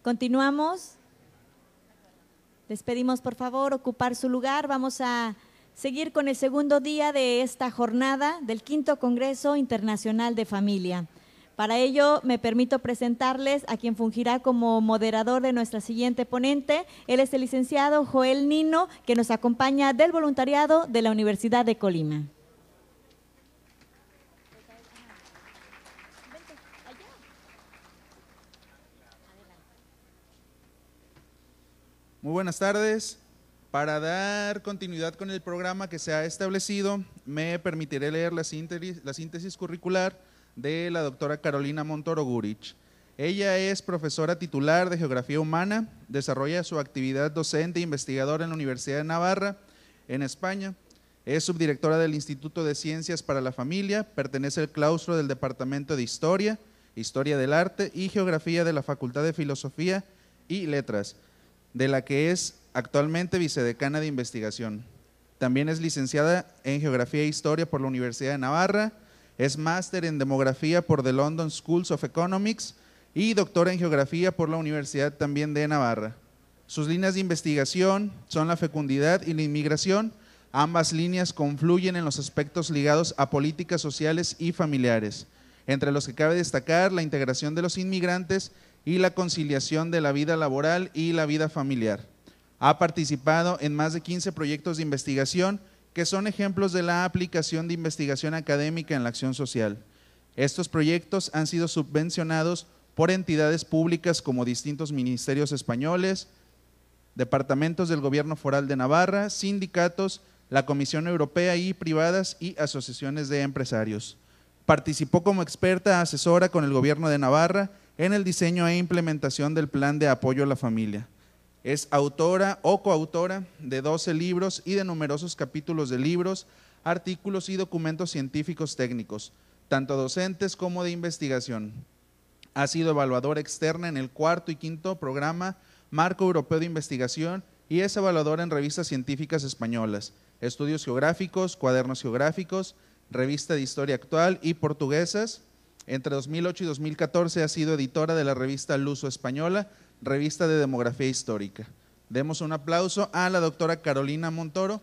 Continuamos. Les pedimos por favor ocupar su lugar. Vamos a seguir con el segundo día de esta jornada del Quinto Congreso Internacional de Familia. Para ello me permito presentarles a quien fungirá como moderador de nuestra siguiente ponente. Él es el licenciado Joel Nino, que nos acompaña del voluntariado de la Universidad de Colima. Muy buenas tardes. Para dar continuidad con el programa que se ha establecido, me permitiré leer la síntesis curricular de la doctora Carolina Montoro Gurich. Ella es profesora titular de Geografía Humana, desarrolla su actividad docente e investigadora en la Universidad de Navarra, en España. Es subdirectora del Instituto de Ciencias para la Familia, pertenece al claustro del Departamento de Historia, Historia del Arte y Geografía de la Facultad de Filosofía y Letras, de la que es actualmente vicedecana de investigación. También es licenciada en Geografía e Historia por la Universidad de Navarra, es máster en Demografía por The London School of Economics y doctora en Geografía por la Universidad también de Navarra. Sus líneas de investigación son la fecundidad y la inmigración. Ambas líneas confluyen en los aspectos ligados a políticas sociales y familiares, entre los que cabe destacar la integración de los inmigrantes y la conciliación de la vida laboral y la vida familiar. Ha participado en más de 15 proyectos de investigación que son ejemplos de la aplicación de investigación académica en la acción social. Estos proyectos han sido subvencionados por entidades públicas como distintos ministerios españoles, departamentos del Gobierno Foral de Navarra, sindicatos, la Comisión Europea y privadas y asociaciones de empresarios. Participó como experta asesora con el Gobierno de Navarra en el diseño e implementación del Plan de Apoyo a la Familia. Es autora o coautora de 12 libros y de numerosos capítulos de libros, artículos y documentos científicos técnicos, tanto docentes como de investigación. Ha sido evaluadora externa en el 4º y 5º programa Marco Europeo de Investigación y es evaluadora en revistas científicas españolas, Estudios Geográficos, Cuadernos Geográficos, Revista de Historia Actual y Portuguesas. Entre 2008 y 2014 ha sido editora de la revista Luso Española, Revista de Demografía Histórica. Demos un aplauso a la doctora Carolina Montoro,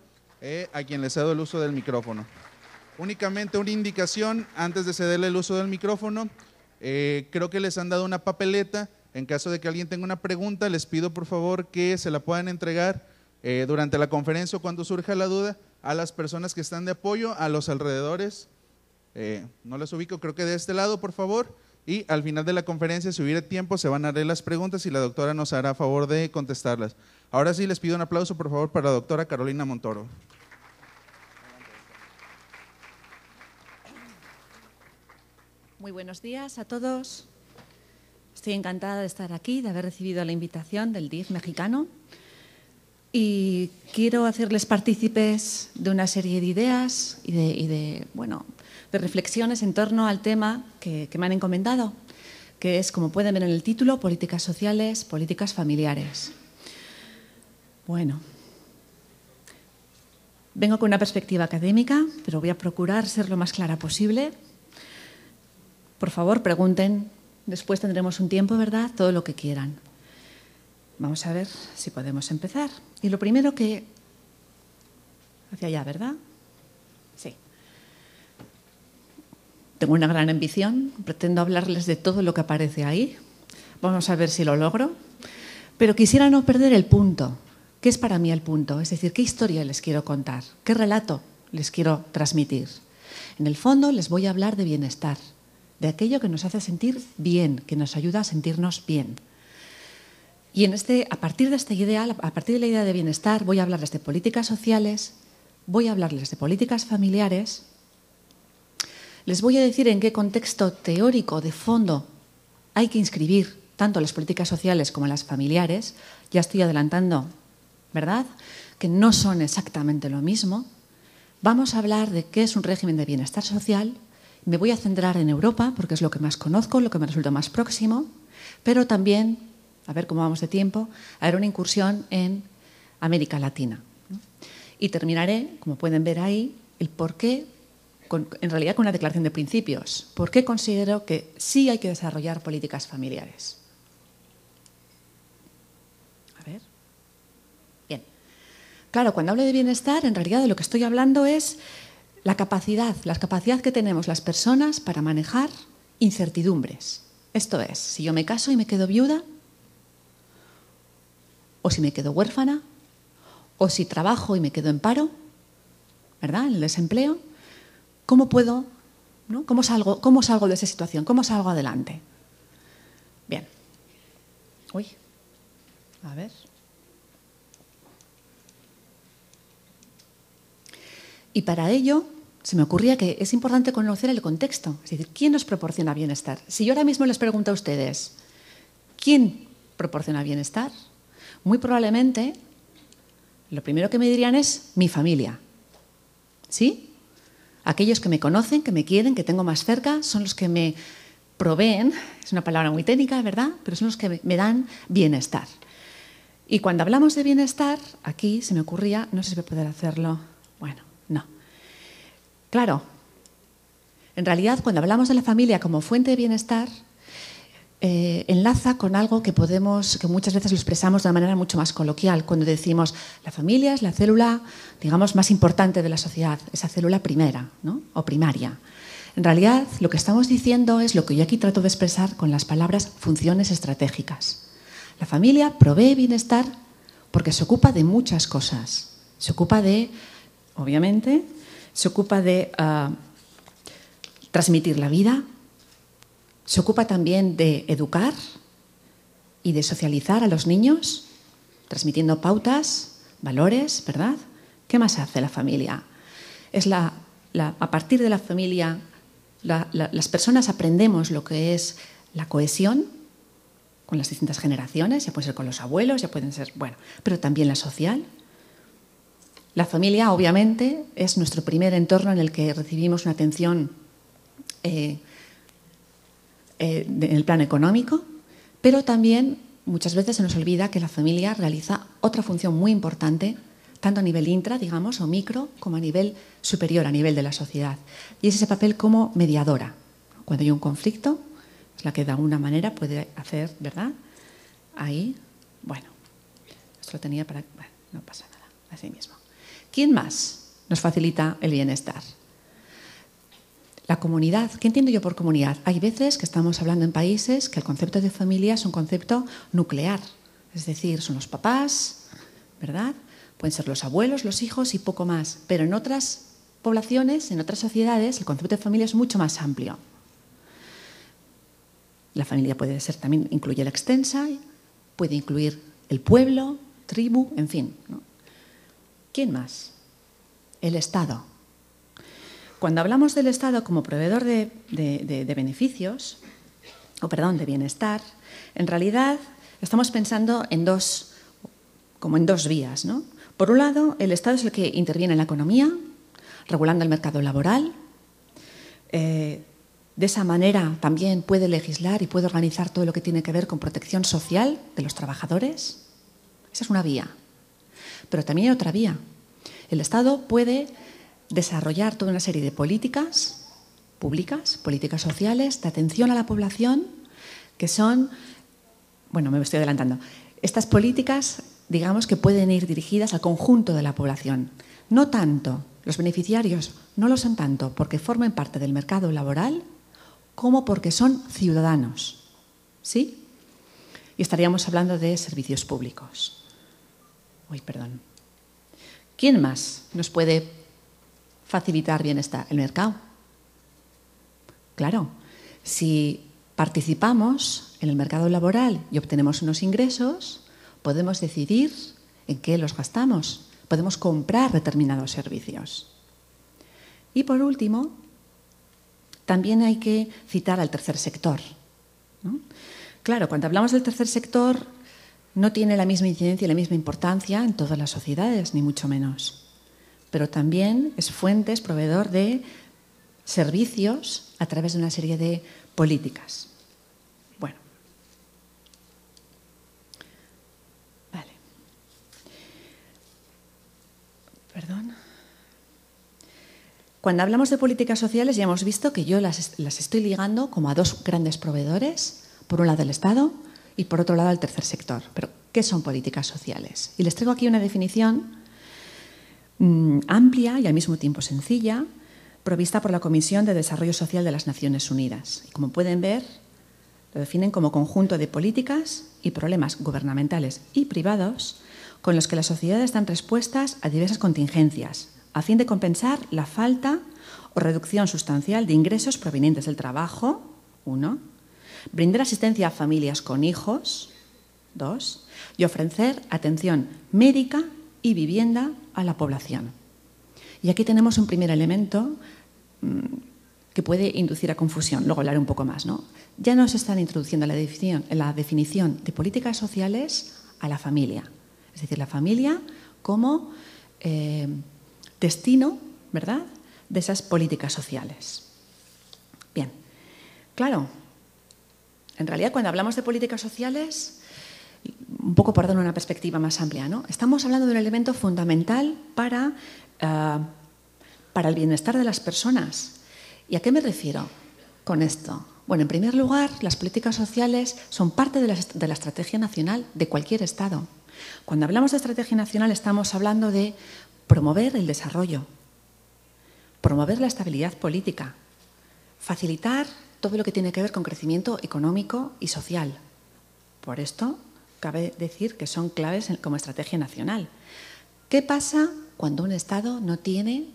a quien le cedo el uso del micrófono. Únicamente una indicación antes de cederle el uso del micrófono. Creo que les han dado una papeleta. En caso de que alguien tenga una pregunta, les pido por favor que se la puedan entregar durante la conferencia o cuando surja la duda a las personas que están de apoyo, a los alrededores. No las ubico, creo que de este lado, por favor. Y al final de la conferencia, si hubiera tiempo, se van a leer las preguntas y la doctora nos hará favor de contestarlas. Ahora sí, les pido un aplauso, por favor, para la doctora Carolina Montoro. Muy buenos días a todos. Estoy encantada de estar aquí, de haber recibido la invitación del DIF mexicano. Y quiero hacerles partícipes de una serie de ideas y de reflexiones en torno al tema que me han encomendado, que es, como pueden ver en el título, políticas sociales, políticas familiares. Bueno, vengo con una perspectiva académica, pero voy a procurar ser lo más clara posible. Por favor, pregunten, después tendremos un tiempo, ¿verdad? Todo lo que quieran. Vamos a ver si podemos empezar. Y lo primero que... Hacia allá, ¿verdad? Sí. Tengo una gran ambición, pretendo hablarles de todo lo que aparece ahí. Vamos a ver si lo logro. Pero quisiera no perder el punto. ¿Qué es para mí el punto? Es decir, ¿qué historia les quiero contar? ¿Qué relato les quiero transmitir? En el fondo les voy a hablar de bienestar, de aquello que nos hace sentir bien, que nos ayuda a sentirnos bien. Y a partir de esta idea, a partir de la idea de bienestar, voy a hablarles de políticas sociales, voy a hablarles de políticas familiares. Les voy a decir en qué contexto teórico de fondo hay que inscribir tanto las políticas sociales como las familiares. Ya estoy adelantando, ¿verdad?, que no son exactamente lo mismo. Vamos a hablar de qué es un régimen de bienestar social. Me voy a centrar en Europa porque es lo que más conozco, lo que me resulta más próximo, pero también, a ver cómo vamos de tiempo, haré una incursión en América Latina. Y terminaré, como pueden ver ahí, el por qué, en realidad con una declaración de principios, por qué considero que sí hay que desarrollar políticas familiares. Claro, cuando hablo de bienestar, en realidad de lo que estoy hablando es la capacidad que tenemos las personas para manejar incertidumbres. Esto es, si yo me caso y me quedo viuda, o si me quedo huérfana, o si trabajo y me quedo en paro, ¿verdad? En el desempleo, ¿cómo puedo, ¿no? ¿Cómo salgo de esa situación? ¿Cómo salgo adelante? Bien. Uy, a ver. Y para ello se me ocurría que es importante conocer el contexto, es decir, ¿quién nos proporciona bienestar? Si yo ahora mismo les pregunto a ustedes, ¿quién proporciona bienestar? Muy probablemente lo primero que me dirían es mi familia. ¿Sí? Aquellos que me conocen, que me quieren, que tengo más cerca, son los que me proveen, es una palabra muy técnica, ¿verdad? Pero son los que me dan bienestar. Y cuando hablamos de bienestar, aquí se me ocurría, no sé si voy a poder hacerlo, bueno, no. Claro, en realidad cuando hablamos de la familia como fuente de bienestar, enlaza con algo que muchas veces lo expresamos de una manera mucho más coloquial, cuando decimos la familia es la célula, digamos, más importante de la sociedad, esa célula primera, ¿no? O primaria. En realidad, lo que estamos diciendo es lo que yo aquí trato de expresar con las palabras funciones estratégicas. La familia provee bienestar porque se ocupa de muchas cosas. Se ocupa de, obviamente, transmitir la vida. Se ocupa también de educar y de socializar a los niños, transmitiendo pautas, valores, ¿verdad? ¿Qué más hace la familia? A partir de la familia, las personas aprendemos lo que es la cohesión con las distintas generaciones, ya puede ser con los abuelos, ya pueden ser, bueno, pero también la social. La familia, obviamente, es nuestro primer entorno en el que recibimos una atención en el plano económico, pero también muchas veces se nos olvida que la familia realiza otra función muy importante, tanto a nivel intra, digamos, o micro, como a nivel superior, a nivel de la sociedad. Y es ese papel como mediadora. Cuando hay un conflicto, es la que de alguna manera puede hacer, ¿verdad? Ahí, bueno, esto lo tenía para... Bueno, no pasa nada, así mismo. ¿Quién más nos facilita el bienestar? La comunidad. ¿Qué entiendo yo por comunidad? Hay veces que estamos hablando en países que el concepto de familia es un concepto nuclear. Es decir, son los papás, ¿verdad? Pueden ser los abuelos, los hijos y poco más. Pero en otras poblaciones, en otras sociedades, el concepto de familia es mucho más amplio. La familia puede ser también, incluye la extensa, puede incluir el pueblo, tribu, en fin, ¿no? ¿Quién más? El Estado. Cuando hablamos del Estado como proveedor de beneficios, de bienestar, en realidad estamos pensando en dos vías, ¿no? Por un lado, el Estado es el que interviene en la economía, regulando el mercado laboral. De esa manera también puede legislar y puede organizar todo lo que tiene que ver con protección social de los trabajadores. Esa es una vía. Pero también hay otra vía. El Estado puede desarrollar toda una serie de políticas públicas, políticas sociales, de atención a la población, que son, bueno, me estoy adelantando, estas políticas, digamos, que pueden ir dirigidas al conjunto de la población. No tanto, los beneficiarios no lo son tanto porque formen parte del mercado laboral como porque son ciudadanos, ¿sí? Y estaríamos hablando de servicios públicos. Uy, perdón. ¿Quién más nos puede facilitar bienestar? El mercado. Claro, si participamos en el mercado laboral y obtenemos unos ingresos, podemos decidir en qué los gastamos, podemos comprar determinados servicios. Y por último, también hay que citar al tercer sector, ¿no? Claro, cuando hablamos del tercer sector, no tiene la misma incidencia y la misma importancia en todas las sociedades, ni mucho menos. Pero también es fuente, es proveedor de servicios a través de una serie de políticas. Bueno. Vale. Perdón. Cuando hablamos de políticas sociales ya hemos visto que yo las estoy ligando como a dos grandes proveedores, por un lado el Estado y por otro lado el tercer sector. Pero, ¿qué son políticas sociales? Y les traigo aquí una definición amplia y al mismo tiempo sencilla, provista por la Comisión de Desarrollo Social de las Naciones Unidas. Y como pueden ver, lo definen como conjunto de políticas y problemas gubernamentales y privados con los que las sociedades dan respuestas a diversas contingencias, a fin de compensar la falta o reducción sustancial de ingresos provenientes del trabajo, 1, brindar asistencia a familias con hijos, 2, y ofrecer atención médica y vivienda a la población. Y aquí tenemos un primer elemento que puede inducir a confusión. Luego hablaré un poco más, ¿no? Ya nos están introduciendo la definición de políticas sociales a la familia. Es decir, la familia como destino, ¿verdad?, de esas políticas sociales. Bien, claro, en realidad cuando hablamos de políticas sociales, un poco por dar una perspectiva más amplia, ¿no?, estamos hablando de un elemento fundamental para el bienestar de las personas. ¿Y a qué me refiero con esto? Bueno, en primer lugar, las políticas sociales son parte de la estrategia nacional de cualquier Estado. Cuando hablamos de estrategia nacional estamos hablando de promover el desarrollo, promover la estabilidad política, facilitar todo lo que tiene que ver con crecimiento económico y social. Por esto, cabe decir que son claves como estrategia nacional. ¿Qué pasa cuando un Estado no tiene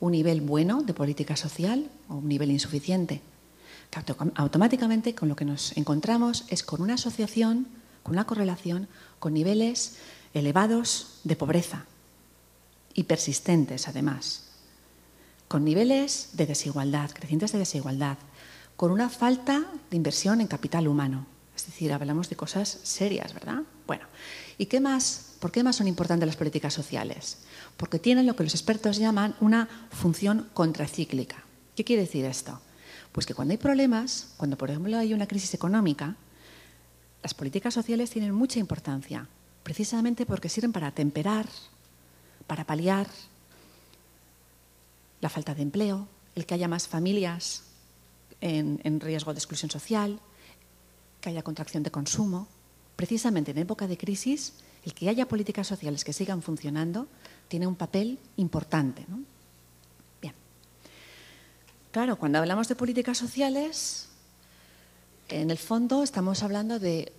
un nivel bueno de política social o un nivel insuficiente? Automáticamente con lo que nos encontramos es con una asociación, con una correlación, con niveles elevados de pobreza y persistentes además, con niveles de desigualdad, crecientes de desigualdad, con una falta de inversión en capital humano. Es decir, hablamos de cosas serias, ¿verdad? Bueno, ¿y qué más? ¿Por qué más son importantes las políticas sociales? Porque tienen lo que los expertos llaman una función contracíclica. ¿Qué quiere decir esto? Pues que cuando hay problemas, cuando por ejemplo hay una crisis económica, las políticas sociales tienen mucha importancia, precisamente porque sirven para atemperar, para paliar la falta de empleo, el que haya más familias en riesgo de exclusión social, que haya contracción de consumo. Precisamente en época de crisis, el que haya políticas sociales que sigan funcionando tiene un papel importante, ¿no? Bien. Claro, cuando hablamos de políticas sociales, en el fondo estamos hablando de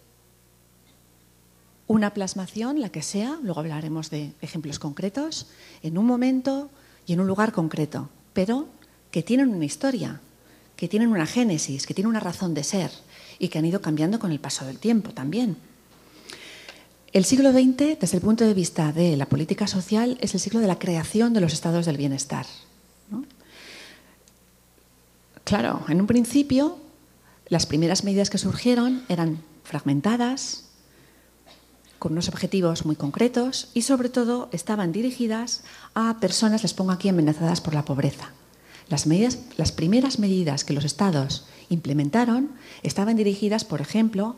una plasmación, la que sea, luego hablaremos de ejemplos concretos, en un momento y en un lugar concreto, pero que tienen una historia, que tienen una génesis, que tienen una razón de ser y que han ido cambiando con el paso del tiempo también. El siglo XX, desde el punto de vista de la política social, es el siglo de la creación de los estados del bienestar, ¿no? Claro, en un principio, las primeras medidas que surgieron eran fragmentadas, con unos objetivos muy concretos y, sobre todo, estaban dirigidas a personas, les pongo aquí, amenazadas por la pobreza. Las primeras medidas que los estados implementaron estaban dirigidas, por ejemplo,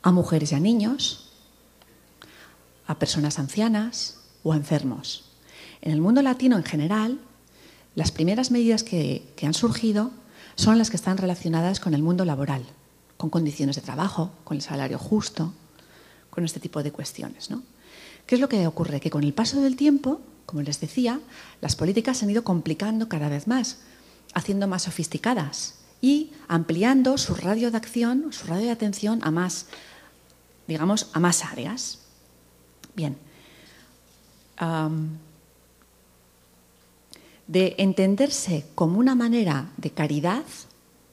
a mujeres y a niños, a personas ancianas o a enfermos. En el mundo latino en general, las primeras medidas que han surgido son las que están relacionadas con el mundo laboral, con condiciones de trabajo, con el salario justo, con este tipo de cuestiones, ¿no? ¿Qué es lo que ocurre? Que con el paso del tiempo, como les decía, las políticas se han ido complicando cada vez más, haciendo más sofisticadas y ampliando su radio de acción, su radio de atención a más, digamos, a más áreas. Bien. De entenderse como una manera de caridad,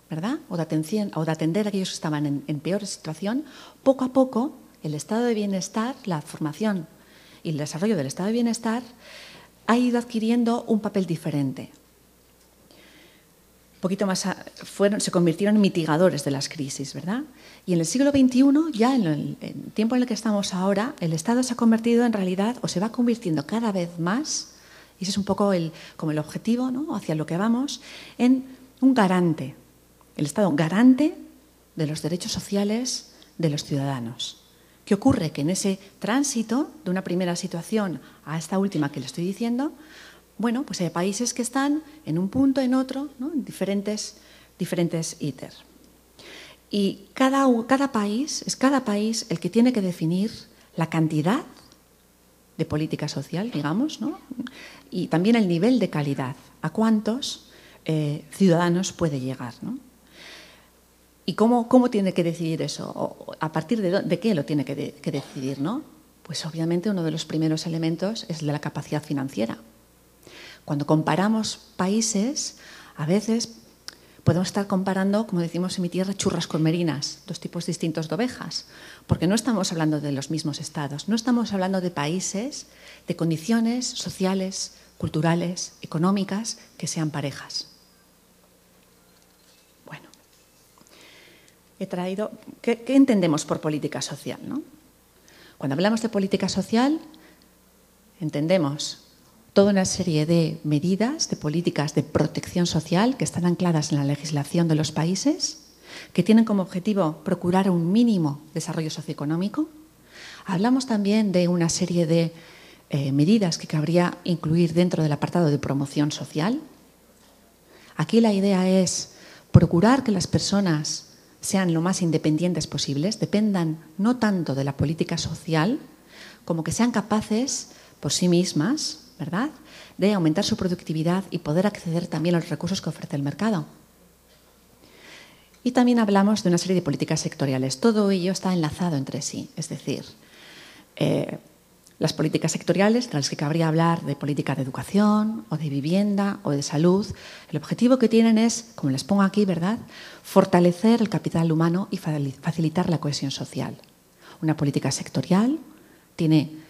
¿verdad?, o de atención, o de atender a aquellos que estaban en peor situación, poco a poco el estado de bienestar, la formación y el desarrollo del estado de bienestar ha ido adquiriendo un papel diferente. Un poquito más se convirtieron en mitigadores de las crisis, ¿verdad? Y en el siglo XXI, ya en el tiempo en el que estamos ahora, el Estado se ha convertido en realidad, o se va convirtiendo cada vez más, y ese es un poco como el objetivo, ¿no?, hacia lo que vamos, en un garante, el Estado garante de los derechos sociales de los ciudadanos. ¿Qué ocurre? Que en ese tránsito de una primera situación a esta última que le estoy diciendo, bueno, pues hay países que están en un punto, en otro, ¿no?, en diferentes íter. Y cada país el que tiene que definir la cantidad de política social, digamos, ¿no? Y también el nivel de calidad, a cuántos ciudadanos puede llegar, ¿no? ¿Y cómo tiene que decidir eso? ¿O a partir de qué lo tiene que decidir, ¿no? Pues obviamente uno de los primeros elementos es el de la capacidad financiera. Cuando comparamos países, a veces podemos estar comparando, como decimos en mi tierra, churras con merinas, dos tipos distintos de ovejas, porque no estamos hablando de los mismos estados, no estamos hablando de países, de condiciones sociales, culturales, económicas que sean parejas. Bueno, he traído... ¿Qué entendemos por política social, no? Cuando hablamos de política social, entendemos toda una serie de medidas, de políticas de protección social que están ancladas en la legislación de los países, que tienen como objetivo procurar un mínimo desarrollo socioeconómico. Hablamos también de una serie de medidas que cabría incluir dentro del apartado de promoción social. Aquí la idea es procurar que las personas sean lo más independientes posibles, dependan no tanto de la política social, como que sean capaces por sí mismas, ¿verdad?, de aumentar su productividad y poder acceder también a los recursos que ofrece el mercado. Y también hablamos de una serie de políticas sectoriales. Todo ello está enlazado entre sí. Es decir, las políticas sectoriales, de las que cabría hablar de política de educación o de vivienda o de salud, el objetivo que tienen es, como les pongo aquí, ¿verdad?, fortalecer el capital humano y facilitar la cohesión social. Una política sectorial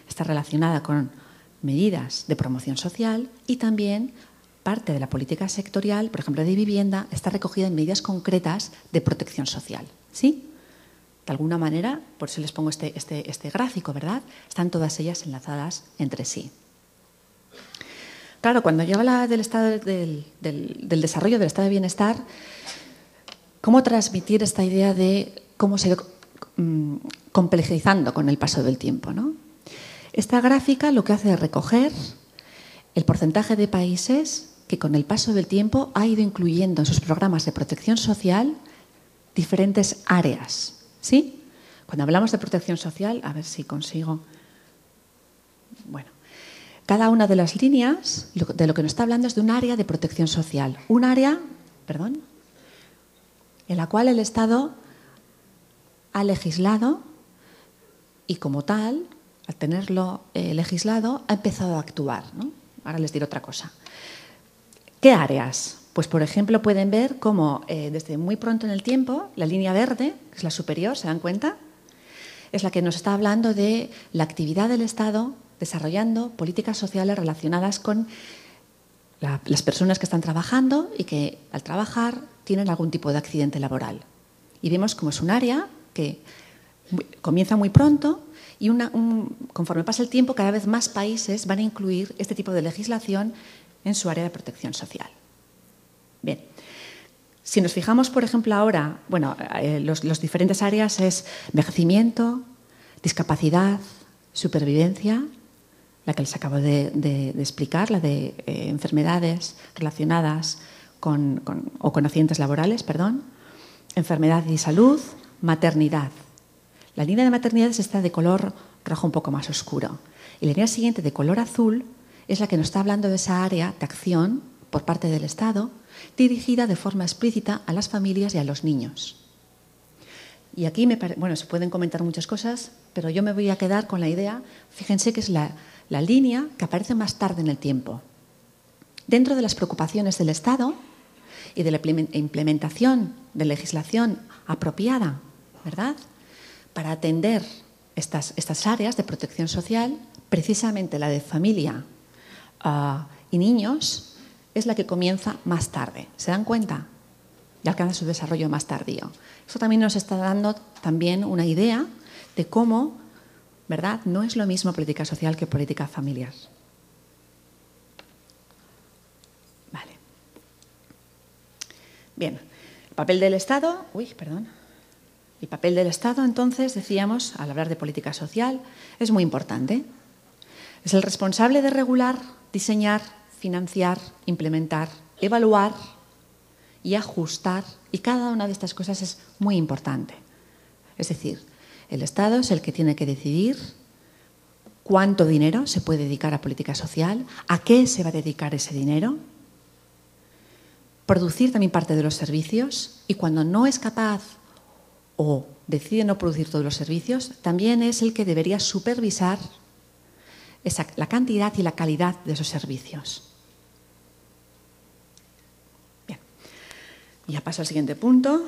está relacionada con medidas de promoción social y también parte de la política sectorial, por ejemplo, de vivienda, está recogida en medidas concretas de protección social. ¿Sí? De alguna manera, por eso les pongo este gráfico, ¿verdad? Están todas ellas enlazadas entre sí. Claro, cuando yo hablo del estado del desarrollo del estado de bienestar, ¿cómo transmitir esta idea de cómo se ha ido complejizando con el paso del tiempo, ¿no? Esta gráfica lo que hace es recoger el porcentaje de países que con el paso del tiempo ha ido incluyendo en sus programas de protección social diferentes áreas. ¿Sí? Cuando hablamos de protección social, a ver si consigo... Bueno, cada una de las líneas de lo que nos está hablando es de un área de protección social. Un área, en la cual el Estado ha legislado y como tal, al tenerlo legislado, ha empezado a actuar, ¿no? Ahora les diré otra cosa. ¿Qué áreas? Pues, por ejemplo, pueden ver cómo desde muy pronto en el tiempo, la línea verde, que es la superior, ¿se dan cuenta?, es la que nos está hablando de la actividad del Estado desarrollando políticas sociales relacionadas con las personas que están trabajando y que al trabajar tienen algún tipo de accidente laboral. Y vemos cómo es un área que comienza muy pronto y conforme pasa el tiempo cada vez más países van a incluir este tipo de legislación en su área de protección social. Bien, si nos fijamos, por ejemplo, ahora, los diferentes áreas es envejecimiento, discapacidad, supervivencia, la que les acabo de explicar, la de enfermedades relacionadas con accidentes laborales, enfermedad y salud, maternidad. La línea de maternidades está de color rojo un poco más oscuro. Y la línea siguiente, de color azul, es la que nos está hablando de esa área de acción por parte del Estado, dirigida de forma explícita a las familias y a los niños. Y aquí, se pueden comentar muchas cosas, pero yo me voy a quedar con la idea, fíjense que es la línea que aparece más tarde en el tiempo. Dentro de las preocupaciones del Estado y de la implementación de legislación apropiada, ¿verdad?, para atender estas áreas de protección social, precisamente la de familia y niños es la que comienza más tarde. ¿Se dan cuenta? Y alcanza su desarrollo más tardío. Eso también nos está dando también una idea de cómo, ¿verdad?, no es lo mismo política social que política familiar. Vale. Bien, el papel del Estado... El papel del Estado, entonces, decíamos, al hablar de política social, es muy importante. Es el responsable de regular, diseñar, financiar, implementar, evaluar y ajustar, y cada una de estas cosas es muy importante. Es decir, el Estado es el que tiene que decidir cuánto dinero se puede dedicar a política social, a qué se va a dedicar ese dinero, producir también parte de los servicios, y cuando no es capaz o decide no producir todos los servicios, también es el que debería supervisar la cantidad y la calidad de esos servicios. Bien, ya paso al siguiente punto.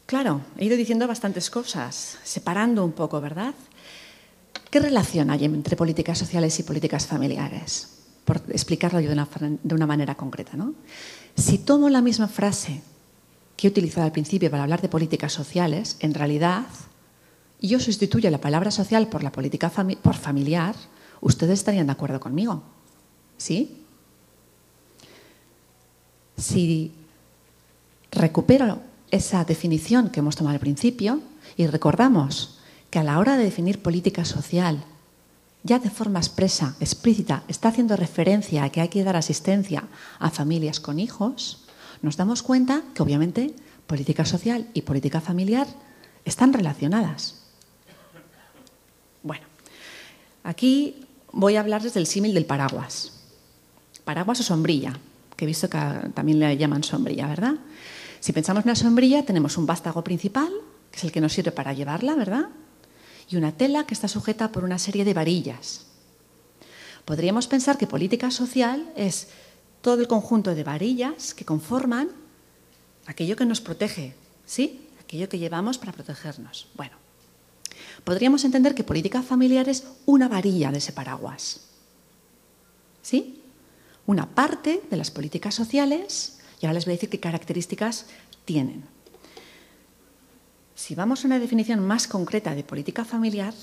Claro, he ido diciendo bastantes cosas, separando un poco, ¿verdad? ¿Qué relación hay entre políticas sociales y políticas familiares? Por explicarlo yo de una manera concreta, ¿no? Si tomo la misma frase que he utilizado al principio para hablar de políticas sociales, en realidad yo sustituyo la palabra social por la política por familiar, ustedes estarían de acuerdo conmigo, ¿sí? Si recupero esa definición que hemos tomado al principio y recordamos que a la hora de definir política social, ya de forma explícita, está haciendo referencia a que hay que dar asistencia a familias con hijos, nos damos cuenta que obviamente política social y política familiar están relacionadas. Bueno, aquí voy a hablarles del símil del paraguas. Paraguas o sombrilla, que he visto que también le llaman sombrilla, ¿verdad? Si pensamos en una sombrilla, tenemos un vástago principal, que es el que nos sirve para llevarla, ¿verdad? Y una tela que está sujeta por una serie de varillas. Podríamos pensar que política social es todo el conjunto de varillas que conforman aquello que nos protege, ¿sí? Aquello que llevamos para protegernos. Bueno, podríamos entender que política familiar es una varilla de ese paraguas, ¿sí? Una parte de las políticas sociales, y ahora les voy a decir qué características tienen. Si vamos a una definición más concreta de política familiar,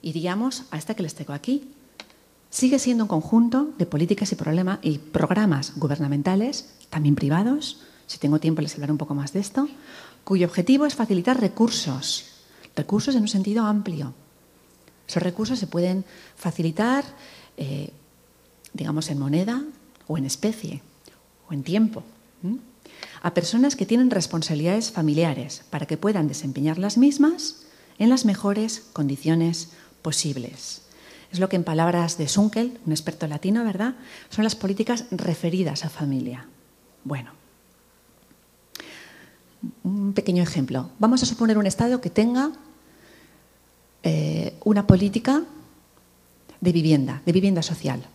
iríamos a esta que les tengo aquí. Sigue siendo un conjunto de políticas y programas gubernamentales, también privados, si tengo tiempo les hablaré un poco más de esto, cuyo objetivo es facilitar recursos en un sentido amplio. Esos recursos se pueden facilitar, digamos, en moneda o en especie o en tiempo, a personas que tienen responsabilidades familiares para que puedan desempeñar las mismas en las mejores condiciones posibles. Es lo que en palabras de Sunkel, un experto latino, ¿verdad?, son las políticas referidas a familia. Bueno, un pequeño ejemplo. Vamos a suponer un Estado que tenga una política de vivienda social.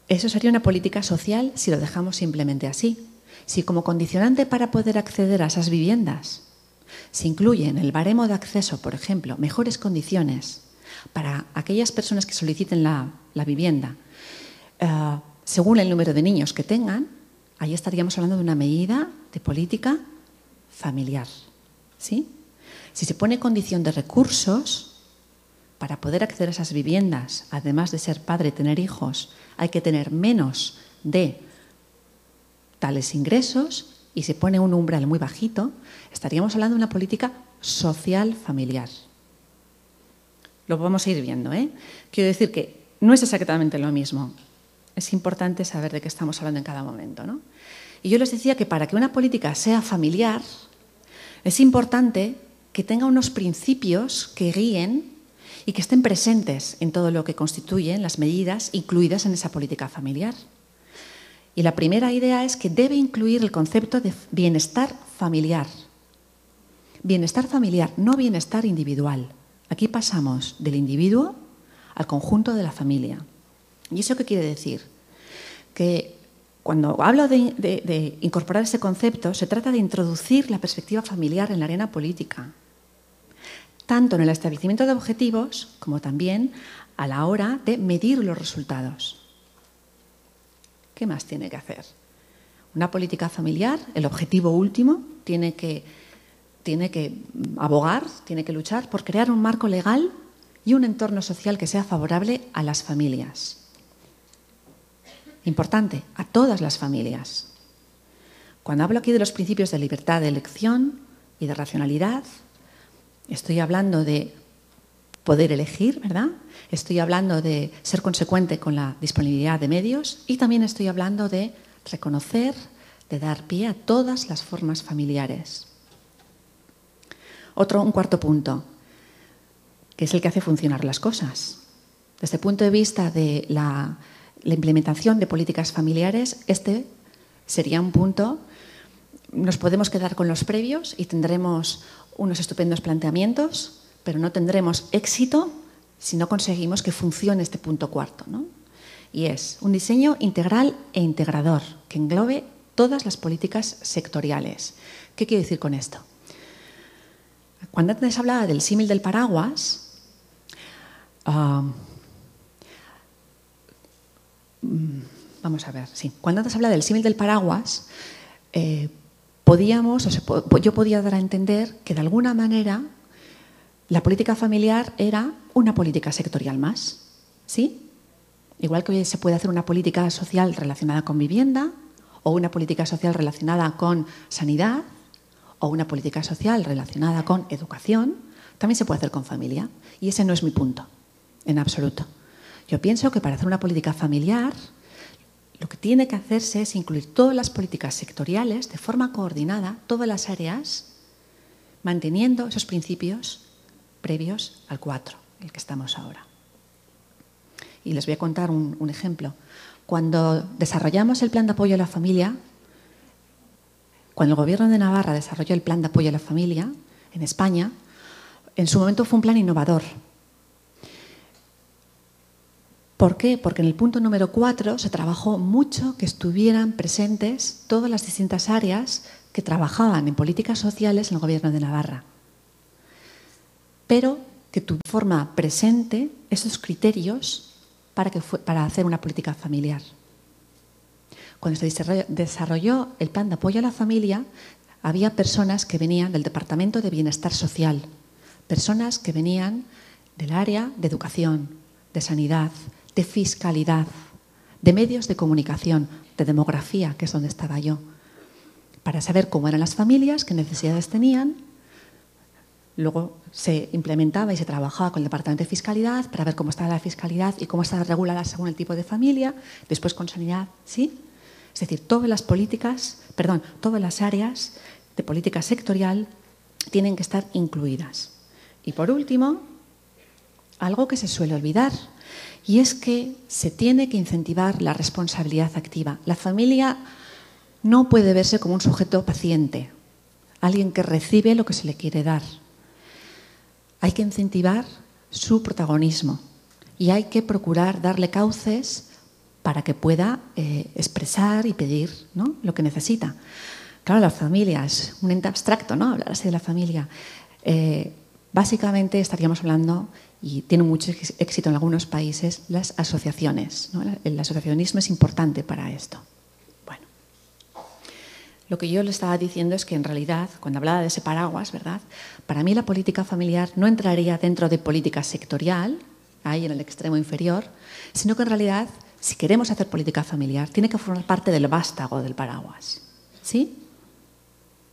Eso sería una política social si lo dejamos simplemente así. Si como condicionante para poder acceder a esas viviendas se incluye en el baremo de acceso, por ejemplo, mejores condiciones para aquellas personas que soliciten la vivienda, según el número de niños que tengan, ahí estaríamos hablando de una medida de política familiar, ¿sí? Si se pone condición de recursos, para poder acceder a esas viviendas, además de ser padre y tener hijos, hay que tener menos de tales ingresos y se pone un umbral muy bajito, estaríamos hablando de una política social familiar. Lo vamos a ir viendo, ¿eh? Quiero decir que no es exactamente lo mismo. Es importante saber de qué estamos hablando en cada momento, ¿no? Y yo les decía que para que una política sea familiar, es importante que tenga unos principios que guíen y que estén presentes en todo lo que constituyen las medidas incluidas en esa política familiar. Y la primera idea es que debe incluir el concepto de bienestar familiar. Bienestar familiar, no bienestar individual. Aquí pasamos del individuo al conjunto de la familia. ¿Y eso qué quiere decir? Que cuando hablo de incorporar ese concepto, se trata de introducir la perspectiva familiar en la arena política, tanto en el establecimiento de objetivos como también a la hora de medir los resultados. ¿Qué más tiene que hacer? Una política familiar, el objetivo último, tiene que abogar, tiene que luchar por crear un marco legal y un entorno social que sea favorable a las familias. Importante, a todas las familias. Cuando hablo aquí de los principios de libertad de elección y de racionalidad, estoy hablando de poder elegir, ¿verdad? Estoy hablando de ser consecuente con la disponibilidad de medios y también estoy hablando de reconocer, de dar pie a todas las formas familiares. Un cuarto punto. que es el que hace funcionar las cosas. Desde el punto de vista de la implementación de políticas familiares, este sería un punto. Nos podemos quedar con los previos y tendremos unos estupendos planteamientos, pero no tendremos éxito si no conseguimos que funcione este punto cuarto, ¿no? Y es un diseño integral e integrador que englobe todas las políticas sectoriales. ¿Qué quiero decir con esto? Cuando antes hablaba del símil del paraguas, vamos a ver, sí. Cuando antes hablaba del símil del paraguas, yo podía dar a entender que de alguna manera la política familiar era una política sectorial más, ¿sí? Igual que hoy se puede hacer una política social relacionada con vivienda, o una política social relacionada con sanidad, o una política social relacionada con educación, también se puede hacer con familia. Y ese no es mi punto, en absoluto. Yo pienso que para hacer una política familiar, lo que tiene que hacerse es incluir todas las políticas sectoriales de forma coordinada, todas las áreas, manteniendo esos principios previos al 4, el que estamos ahora. Y les voy a contar un ejemplo. Cuando desarrollamos el plan de apoyo a la familia, cuando el Gobierno de Navarra desarrolló el plan de apoyo a la familia en España, en su momento fue un plan innovador. ¿Por qué? Porque en el punto número 4 se trabajó mucho que estuvieran presentes todas las distintas áreas que trabajaban en políticas sociales en el Gobierno de Navarra, pero que tuvo de forma presente esos criterios para hacer una política familiar. Cuando se desarrolló el plan de apoyo a la familia, había personas que venían del Departamento de Bienestar Social, personas que venían del área de educación, de sanidad, de fiscalidad, de medios de comunicación, de demografía, que es donde estaba yo, para saber cómo eran las familias, qué necesidades tenían. Luego se implementaba y se trabajaba con el Departamento de Fiscalidad para ver cómo estaba la fiscalidad y cómo estaba regulada según el tipo de familia, después con sanidad, ¿sí? Es decir, todas las áreas de política sectorial tienen que estar incluidas. Y por último, algo que se suele olvidar, y es que se tiene que incentivar la responsabilidad activa. La familia no puede verse como un sujeto paciente, alguien que recibe lo que se le quiere dar. Hay que incentivar su protagonismo y hay que procurar darle cauces para que pueda expresar y pedir, ¿no?, lo que necesita. Claro, la familia es un ente abstracto, ¿no?, hablar así de la familia. Básicamente estaríamos hablando, y tiene mucho éxito en algunos países, las asociaciones, ¿no? El asociacionismo es importante para esto. Bueno, lo que yo le estaba diciendo es que en realidad, cuando hablaba de ese paraguas, ¿verdad?, para mí la política familiar no entraría dentro de política sectorial, ahí en el extremo inferior, sino que en realidad, si queremos hacer política familiar, tiene que formar parte del vástago del paraguas. ¿Sí?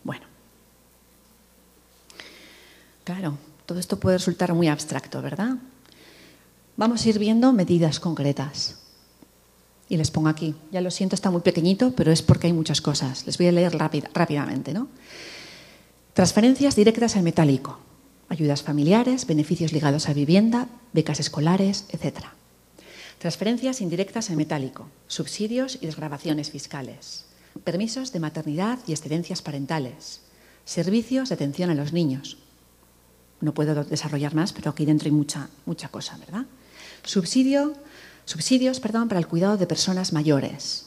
Bueno. Claro, todo esto puede resultar muy abstracto, ¿verdad? Vamos a ir viendo medidas concretas. Y les pongo aquí. Ya lo siento, está muy pequeñito, pero es porque hay muchas cosas. Les voy a leer rápidamente, ¿no? Transferencias directas en metálico. Ayudas familiares, beneficios ligados a vivienda, becas escolares, etc. Transferencias indirectas en metálico. Subsidios y desgravaciones fiscales. Permisos de maternidad y excedencias parentales. Servicios de atención a los niños. No puedo desarrollar más, pero aquí dentro hay mucha cosa, ¿verdad? Subsidios para el cuidado de personas mayores.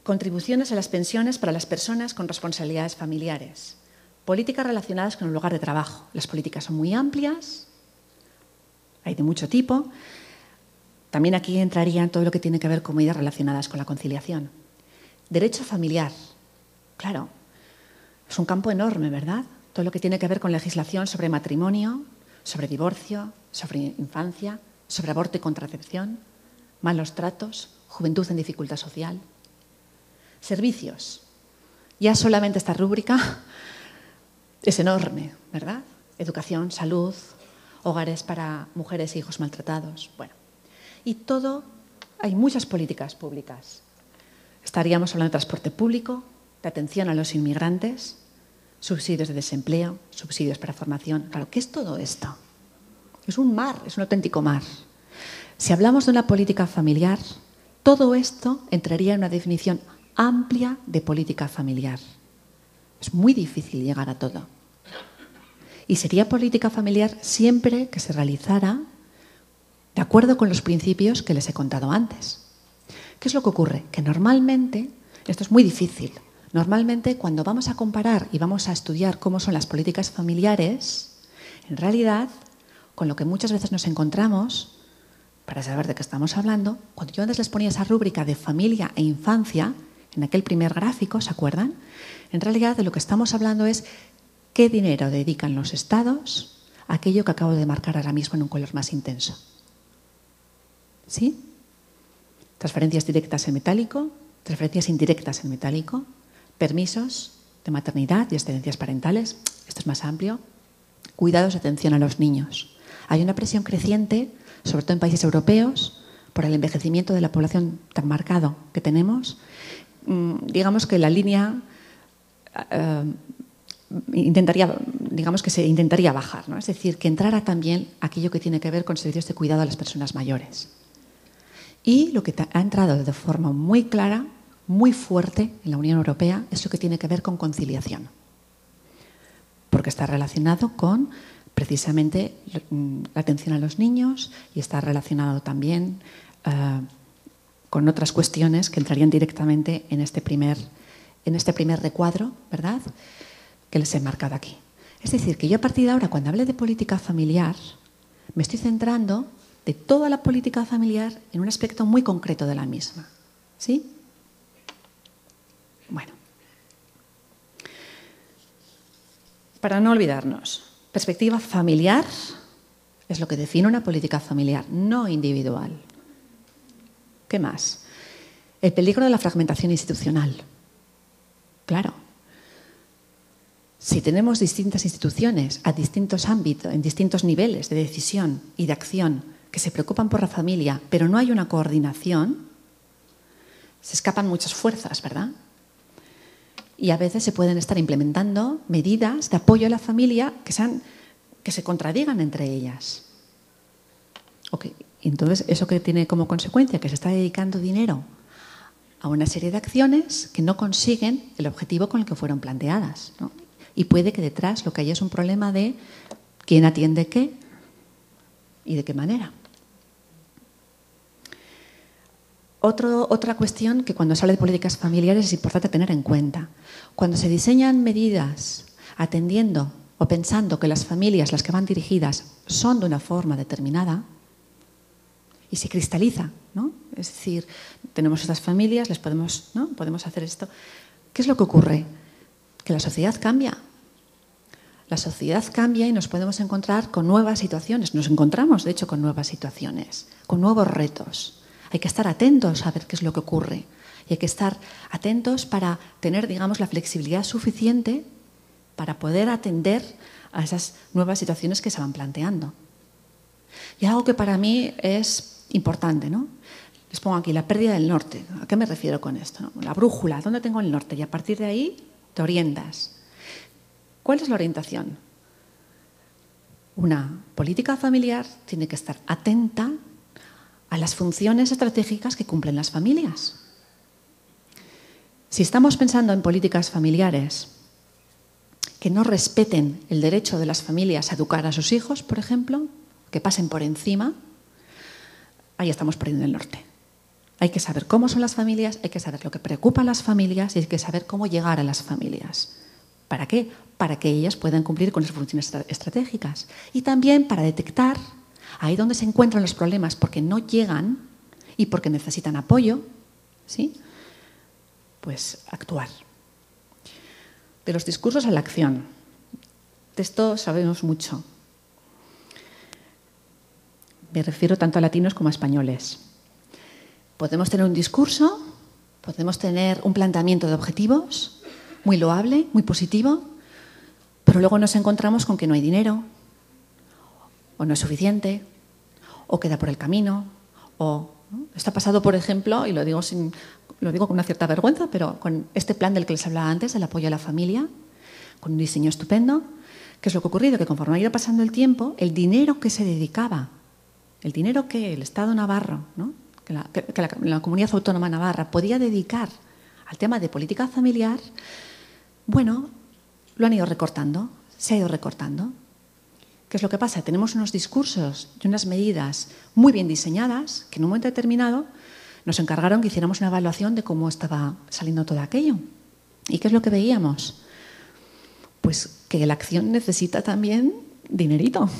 Contribuciones a las pensiones para las personas con responsabilidades familiares. Políticas relacionadas con el lugar de trabajo. Las políticas son muy amplias, hay de mucho tipo. También aquí entrarían todo lo que tiene que ver con medidas relacionadas con la conciliación. Derecho familiar. Claro, es un campo enorme, ¿verdad? Todo lo que tiene que ver con legislación sobre matrimonio, sobre divorcio, sobre infancia, sobre aborto y contracepción, malos tratos, juventud en dificultad social. Servicios. Ya solamente esta rúbrica es enorme, ¿verdad? Educación, salud, hogares para mujeres e hijos maltratados. Bueno, y todo, hay muchas políticas públicas. Estaríamos hablando de transporte público, de atención a los inmigrantes, subsidios de desempleo, subsidios para formación. Claro, ¿qué es todo esto? Es un mar, es un auténtico mar. Si hablamos de una política familiar, todo esto entraría en una definición amplia de política familiar. Es muy difícil llegar a todo. Y sería política familiar siempre que se realizara de acuerdo con los principios que les he contado antes. ¿Qué es lo que ocurre? Que normalmente, esto es muy difícil, normalmente cuando vamos a comparar y vamos a estudiar cómo son las políticas familiares, en realidad, con lo que muchas veces nos encontramos, para saber de qué estamos hablando, cuando yo antes les ponía esa rúbrica de familia e infancia, en aquel primer gráfico, ¿se acuerdan? En realidad de lo que estamos hablando es qué dinero dedican los estados a aquello que acabo de marcar ahora mismo en un color más intenso. ¿Sí? Transferencias directas en metálico, transferencias indirectas en metálico, permisos de maternidad y excedencias parentales, esto es más amplio, cuidados y atención a los niños. Hay una presión creciente, sobre todo en países europeos, por el envejecimiento de la población tan marcado que tenemos. Digamos que la línea se intentaría bajar, ¿no? Es decir, que entrara también aquello que tiene que ver con servicios de cuidado a las personas mayores. Y lo que ha entrado de forma muy clara, muy fuerte en la Unión Europea es lo que tiene que ver con conciliación. Porque está relacionado con precisamente la atención a los niños y está relacionado también con otras cuestiones que entrarían directamente en este primer recuadro, ¿verdad?, que les he marcado aquí. Es decir, que yo a partir de ahora, cuando hable de política familiar, me estoy centrando de toda la política familiar en un aspecto muy concreto de la misma. ¿Sí? Bueno. Para no olvidarnos, perspectiva familiar es lo que define una política familiar, no individual. ¿Qué más? El peligro de la fragmentación institucional. Claro. Si tenemos distintas instituciones a distintos ámbitos, en distintos niveles de decisión y de acción que se preocupan por la familia, pero no hay una coordinación, se escapan muchas fuerzas, ¿verdad? Y a veces se pueden estar implementando medidas de apoyo a la familia que se contradigan entre ellas. Okay. Entonces, ¿eso qué tiene como consecuencia? Que se está dedicando dinero a una serie de acciones que no consiguen el objetivo con el que fueron planteadas, ¿no? Y puede que detrás lo que haya es un problema de quién atiende qué y de qué manera. Otra cuestión que cuando se habla de políticas familiares es importante tener en cuenta. Cuando se diseñan medidas atendiendo o pensando que las familias, las que van dirigidas, son de una forma determinada y se cristaliza, ¿no? Es decir, tenemos estas familias, ¿no? Podemos hacer esto. ¿Qué es lo que ocurre? Que la sociedad cambia. La sociedad cambia y nos podemos encontrar con nuevas situaciones. Nos encontramos, de hecho, con nuevas situaciones, con nuevos retos. Hay que estar atentos a ver qué es lo que ocurre. Y hay que estar atentos para tener, digamos, la flexibilidad suficiente para poder atender a esas nuevas situaciones que se van planteando. Y algo que para mí es importante, ¿no? Les pongo aquí la pérdida del norte. ¿A qué me refiero con esto, no? La brújula, ¿dónde tengo el norte? Y a partir de ahí te orientas. ¿Cuál es la orientación? Una política familiar tiene que estar atenta a las funciones estratégicas que cumplen las familias. Si estamos pensando en políticas familiares que no respeten el derecho de las familias a educar a sus hijos, por ejemplo, que pasen por encima, ahí estamos perdiendo el norte. Hay que saber cómo son las familias, hay que saber lo que preocupa a las familias y hay que saber cómo llegar a las familias. ¿Para qué? Para que ellas puedan cumplir con sus funciones estratégicas. Y también para detectar ahí donde se encuentran los problemas porque no llegan y porque necesitan apoyo, ¿sí? Pues actuar. De los discursos a la acción. De esto sabemos mucho. Me refiero tanto a latinos como a españoles. Podemos tener un discurso, podemos tener un planteamiento de objetivos muy loable, muy positivo, pero luego nos encontramos con que no hay dinero, o no es suficiente, o queda por el camino, o ¿no? Esto ha pasado, por ejemplo, y lo digo con una cierta vergüenza, pero con este plan del que les hablaba antes, el apoyo a la familia, con un diseño estupendo. ¿Qué es lo que ha ocurrido? Que conforme ha ido pasando el tiempo, el dinero que se dedicaba, el dinero que el Estado navarro, ¿no? que la Comunidad Autónoma Navarra podía dedicar al tema de política familiar, bueno, lo han ido recortando, se ha ido recortando. ¿Qué es lo que pasa? Tenemos unos discursos y unas medidas muy bien diseñadas que en un momento determinado nos encargaron que hiciéramos una evaluación de cómo estaba saliendo todo aquello. ¿Y qué es lo que veíamos? Pues que la acción necesita también dinerito.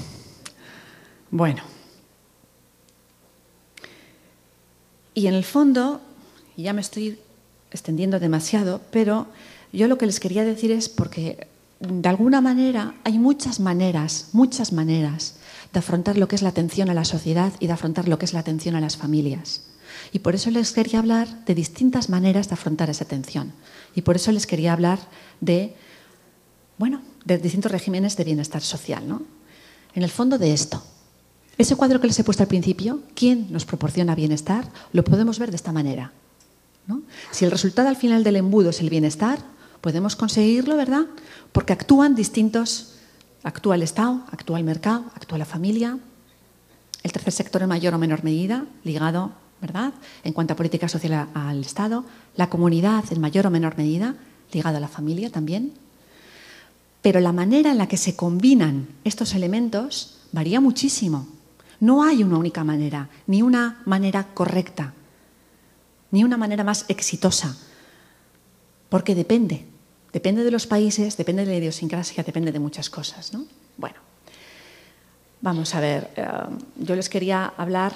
Bueno. Y en el fondo, ya me estoy extendiendo demasiado, pero yo lo que les quería decir es porque de alguna manera hay muchas maneras de afrontar lo que es la atención a la sociedad y de afrontar lo que es la atención a las familias. Y por eso les quería hablar de distintas maneras de afrontar esa atención. Y por eso les quería hablar de distintos regímenes de bienestar social, ¿no? En el fondo de esto. Ese cuadro que les he puesto al principio, ¿quién nos proporciona bienestar? Lo podemos ver de esta manera, ¿no? Si el resultado al final del embudo es el bienestar, podemos conseguirlo, ¿verdad? Porque actúan distintos, actúa el Estado, actúa el mercado, actúa la familia, el tercer sector en mayor o menor medida, ligado, ¿verdad?, en cuanto a política social al Estado, la comunidad en mayor o menor medida, ligado a la familia también. Pero la manera en la que se combinan estos elementos varía muchísimo. No hay una única manera, ni una manera correcta, ni una manera más exitosa, porque depende de los países, depende de la idiosincrasia, depende de muchas cosas, ¿no? Bueno, vamos a ver, yo les quería hablar,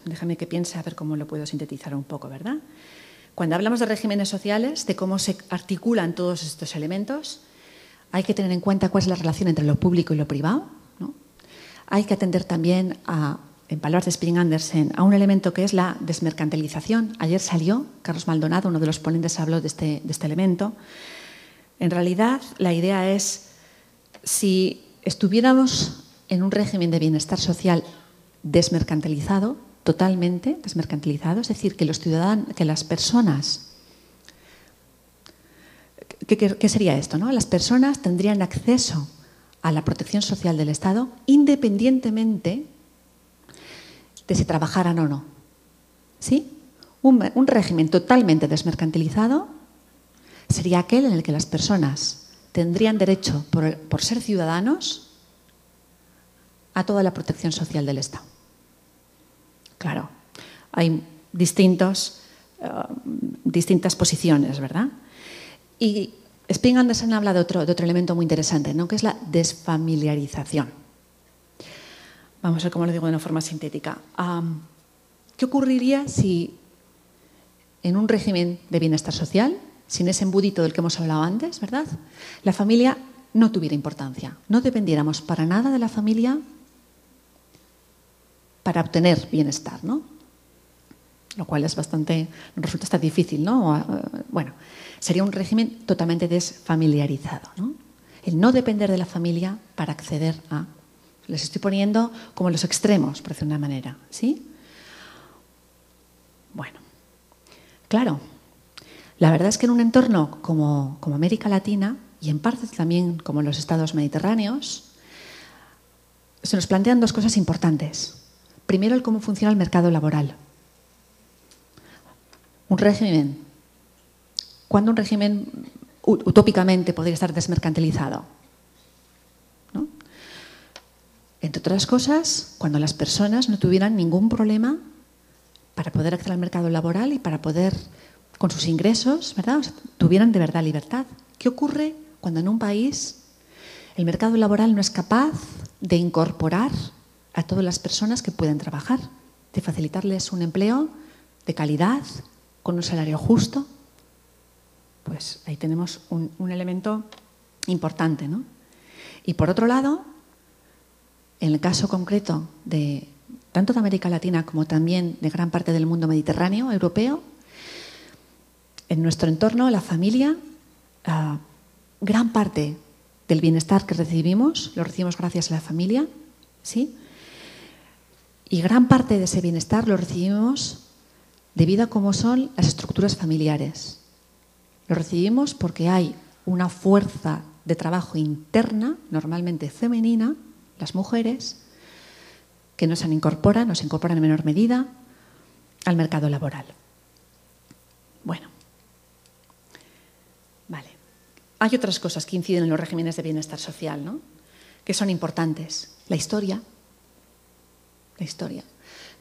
déjame que piense a ver cómo lo puedo sintetizar un poco, ¿verdad? Cuando hablamos de regímenes sociales, de cómo se articulan todos estos elementos, hay que tener en cuenta cuál es la relación entre lo público y lo privado, ¿no? Hay que atender también en palabras de Spring Andersen, a un elemento que es la desmercantilización. Ayer salió, Carlos Maldonado, uno de los ponentes, habló de este elemento. En realidad, la idea es, si estuviéramos en un régimen de bienestar social desmercantilizado, totalmente desmercantilizado, es decir, que los ciudadanos, que las personas, ¿qué sería esto, no? Las personas tendrían acceso a la protección social del Estado independientemente de si trabajaran o no. ¿Sí? Un régimen totalmente desmercantilizado sería aquel en el que las personas tendrían derecho, por ser ciudadanos, a toda la protección social del Estado. Claro, hay distintas posiciones, ¿verdad? Y Spring Andersen habla de otro elemento muy interesante, ¿no?, que es la desfamiliarización. Vamos a ver cómo lo digo de una forma sintética. ¿Qué ocurriría si en un régimen de bienestar social, sin ese embudito del que hemos hablado antes, ¿verdad?, la familia no tuviera importancia, no dependiéramos para nada de la familia para obtener bienestar, ¿no? Lo cual es resulta hasta difícil, ¿no? Bueno, sería un régimen totalmente desfamiliarizado, ¿no? El no depender de la familia para acceder a... Les estoy poniendo como los extremos, por decir una manera, ¿sí? Bueno, claro, la verdad es que en un entorno como América Latina y en parte también como los estados mediterráneos, se nos plantean dos cosas importantes. Primero, el cómo funciona el mercado laboral. ¿Cuándo un régimen utópicamente podría estar desmercantilizado? ¿No? Entre otras cosas, cuando las personas no tuvieran ningún problema para poder acceder al mercado laboral y para poder, con sus ingresos, ¿verdad?, o sea, tuvieran de verdad libertad. ¿Qué ocurre cuando en un país el mercado laboral no es capaz de incorporar a todas las personas que pueden trabajar, de facilitarles un empleo de calidad, con un salario justo? Pues ahí tenemos un elemento importante, ¿no? Y por otro lado, en el caso concreto de tanto de América Latina como también de gran parte del mundo mediterráneo, europeo, en nuestro entorno, la familia, gran parte del bienestar que recibimos, lo recibimos gracias a la familia, ¿sí? Y gran parte de ese bienestar lo recibimos debido a cómo son las estructuras familiares. Lo recibimos porque hay una fuerza de trabajo interna, normalmente femenina, las mujeres, que nos incorporan en menor medida al mercado laboral. Bueno, vale. Hay otras cosas que inciden en los regímenes de bienestar social, ¿no?, que son importantes. La historia,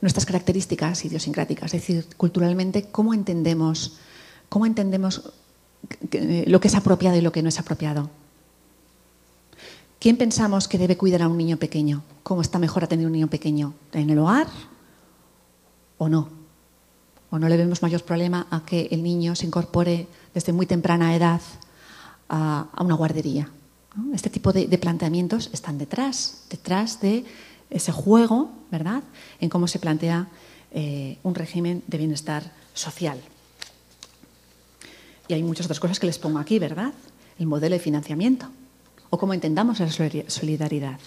nuestras características idiosincráticas, es decir, culturalmente, cómo entendemos lo que es apropiado y lo que no es apropiado. ¿Quién pensamos que debe cuidar a un niño pequeño? ¿Cómo está mejor atender a un niño pequeño? ¿En el hogar o no? ¿O no le vemos mayor problema a que el niño se incorpore desde muy temprana edad a una guardería, ¿no? Este tipo de planteamientos están detrás de ese juego, ¿verdad?, en cómo se plantea un régimen de bienestar social. Y hay muchas otras cosas que les pongo aquí, ¿verdad? El modelo de financiamiento o cómo entendamos la solidaridad.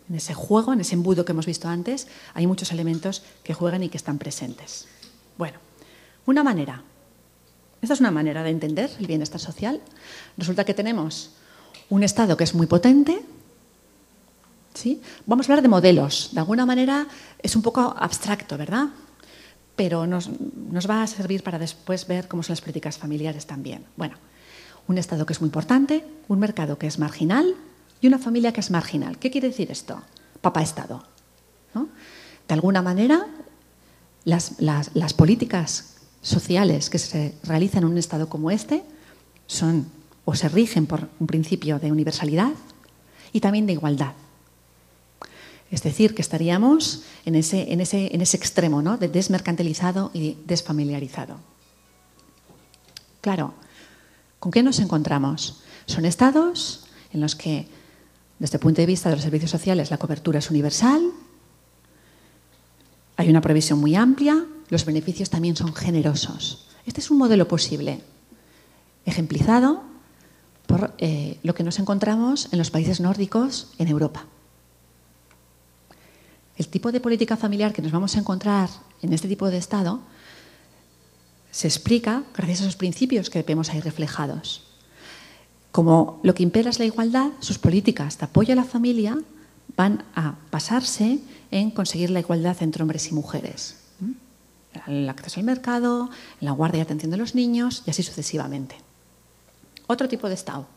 En ese juego, en ese embudo que hemos visto antes, hay muchos elementos que juegan y que están presentes. Bueno, esta es una manera de entender el bienestar social. Resulta que tenemos un Estado que es muy potente, ¿sí? Vamos a hablar de modelos. De alguna manera es un poco abstracto, ¿verdad? Pero nos va a servir para después ver cómo son las políticas familiares también. Bueno, un Estado que es muy importante, un mercado que es marginal y una familia que es marginal. ¿Qué quiere decir esto? Papá Estado, ¿no? De alguna manera, las políticas sociales que se realizan en un Estado como este son o se rigen por un principio de universalidad y también de igualdad. Es decir, que estaríamos en ese extremo, ¿no?, de desmercantilizado y desfamiliarizado. Claro, ¿con qué nos encontramos? Son estados en los que, desde el punto de vista de los servicios sociales, la cobertura es universal, hay una previsión muy amplia, los beneficios también son generosos. Este es un modelo posible, ejemplizado por lo que nos encontramos en los países nórdicos en Europa. El tipo de política familiar que nos vamos a encontrar en este tipo de Estado se explica gracias a esos principios que vemos ahí reflejados. Como lo que impera es la igualdad, sus políticas de apoyo a la familia van a basarse en conseguir la igualdad entre hombres y mujeres. El acceso al mercado, la guardia y atención de los niños y así sucesivamente. Otro tipo de Estado.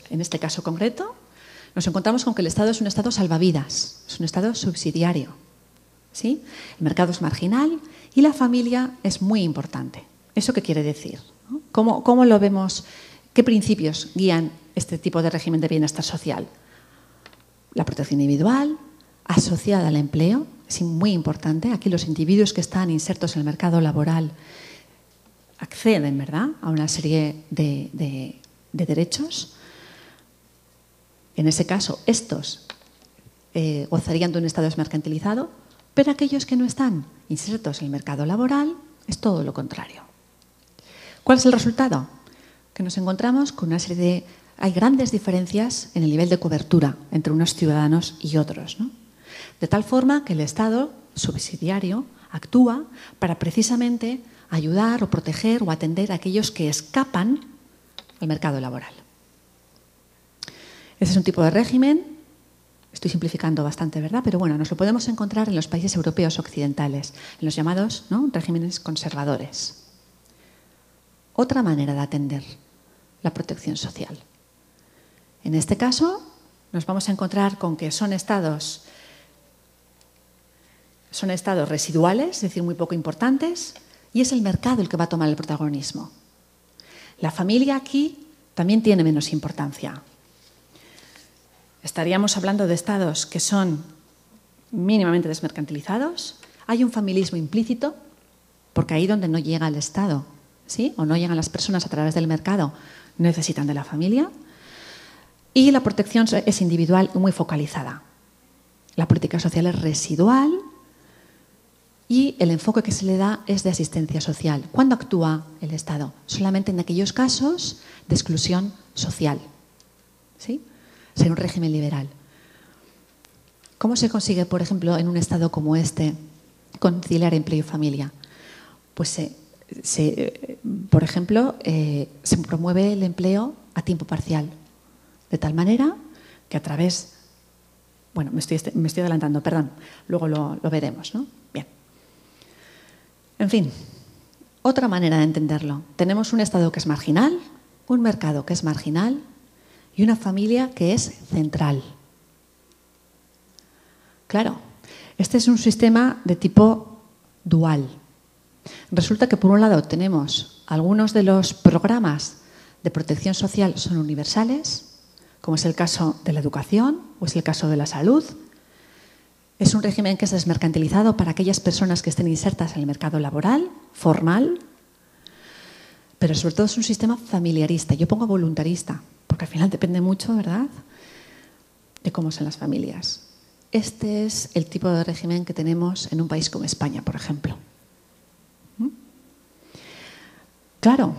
En este caso concreto, nos encontramos con que el Estado es un Estado salvavidas, es un Estado subsidiario, ¿sí? El mercado es marginal y la familia es muy importante. ¿Eso qué quiere decir? ¿No? ¿Cómo lo vemos? ¿Qué principios guían este tipo de régimen de bienestar social? La protección individual, asociada al empleo, es muy importante. Aquí los individuos que están insertos en el mercado laboral acceden, ¿verdad?, a una serie de derechos. En ese caso, estos gozarían de un Estado desmercantilizado, pero aquellos que no están insertos en el mercado laboral es todo lo contrario. ¿Cuál es el resultado? Que nos encontramos con una serie hay grandes diferencias en el nivel de cobertura entre unos ciudadanos y otros, ¿no? De tal forma que el Estado subsidiario actúa para precisamente ayudar o proteger o atender a aquellos que escapan al mercado laboral. Ese es un tipo de régimen, estoy simplificando bastante, ¿verdad? Pero bueno, nos lo podemos encontrar en los países europeos occidentales, en los llamados, ¿no?, regímenes conservadores. Otra manera de atender la protección social. En este caso, nos vamos a encontrar con que son estados residuales, es decir, muy poco importantes, y es el mercado el que va a tomar el protagonismo. La familia aquí también tiene menos importancia. Estaríamos hablando de estados que son mínimamente desmercantilizados. Hay un familismo implícito, porque ahí donde no llega el Estado, ¿sí?, o no llegan las personas a través del mercado, necesitan de la familia. Y la protección es individual y muy focalizada. La política social es residual y el enfoque que se le da es de asistencia social. ¿Cuándo actúa el Estado? Solamente en aquellos casos de exclusión social, ¿sí? Ser un régimen liberal. ¿Cómo se consigue, por ejemplo, en un Estado como este, conciliar empleo y familia? Pues se por ejemplo, se promueve el empleo a tiempo parcial, de tal manera que a través... Bueno, me estoy adelantando, perdón, luego lo veremos, ¿no? Bien. En fin, otra manera de entenderlo. Tenemos un Estado que es marginal, un mercado que es marginal y una familia que es central. Claro, este es un sistema de tipo dual. Resulta que por un lado tenemos algunos de los programas de protección social son universales, como es el caso de la educación o es el caso de la salud. Es un régimen que es desmercantilizado para aquellas personas que estén insertas en el mercado laboral, formal, pero sobre todo es un sistema familiarista. Yo pongo voluntarista, porque al final depende mucho, ¿verdad?, de cómo son las familias. Este es el tipo de régimen que tenemos en un país como España, por ejemplo. Claro,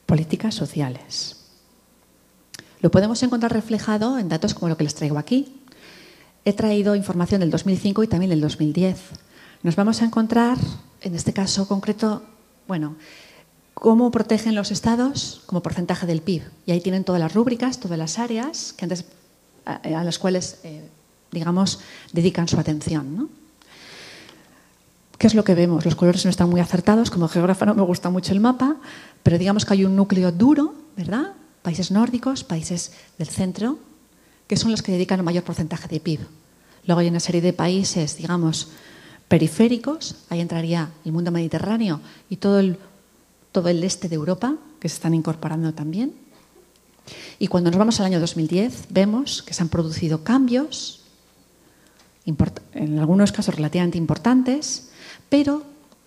políticas sociales. Lo podemos encontrar reflejado en datos como lo que les traigo aquí. He traído información del 2005 y también del 2010. Nos vamos a encontrar, en este caso concreto, bueno, cómo protegen los estados como porcentaje del PIB. Y ahí tienen todas las rúbricas, todas las áreas que antes, a las cuales, digamos, dedican su atención, ¿no? ¿Qué es lo que vemos? Los colores no están muy acertados. Como geógrafa no me gusta mucho el mapa, pero digamos que hay un núcleo duro, ¿verdad? Países nórdicos, países del centro, que son los que dedican el mayor porcentaje de PIB. Luego hay una serie de países, digamos, periféricos. Ahí entraría el mundo mediterráneo y todo el este de Europa, que se están incorporando también. Y cuando nos vamos al año 2010, vemos que se han producido cambios, en algunos casos relativamente importantes, pero,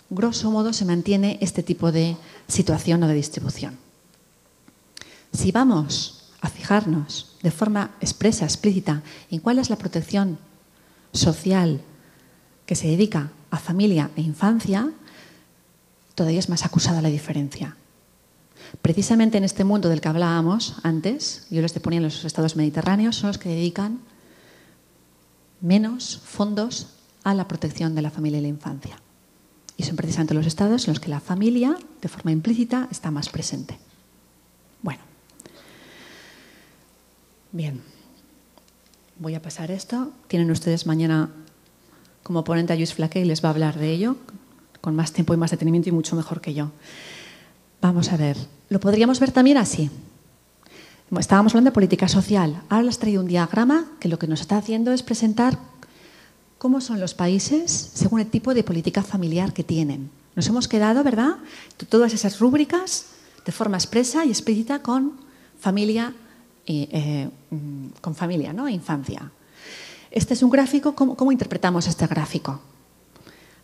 grosso modo, se mantiene este tipo de situación o de distribución. Si vamos a fijarnos de forma expresa, explícita, en cuál es la protección social que se dedica a familia e infancia, todavía es más acusada la diferencia. Precisamente en este mundo del que hablábamos antes, yo les ponía en los estados mediterráneos, son los que dedican menos fondos a la protección de la familia y la infancia. Y son precisamente los estados en los que la familia, de forma implícita, está más presente. Bueno. Bien. Voy a pasar esto. Tienen ustedes mañana como ponente a Lluís Flaqué y les va a hablar de ello con más tiempo y más detenimiento y mucho mejor que yo. Vamos a ver. Lo podríamos ver también así. Estábamos hablando de política social. Ahora les traigo un diagrama que lo que nos está haciendo es presentar cómo son los países según el tipo de política familiar que tienen. Nos hemos quedado, ¿verdad?, todas esas rúbricas de forma expresa y explícita con familia, ¿no?, e infancia. Este es un gráfico. ¿Cómo interpretamos este gráfico?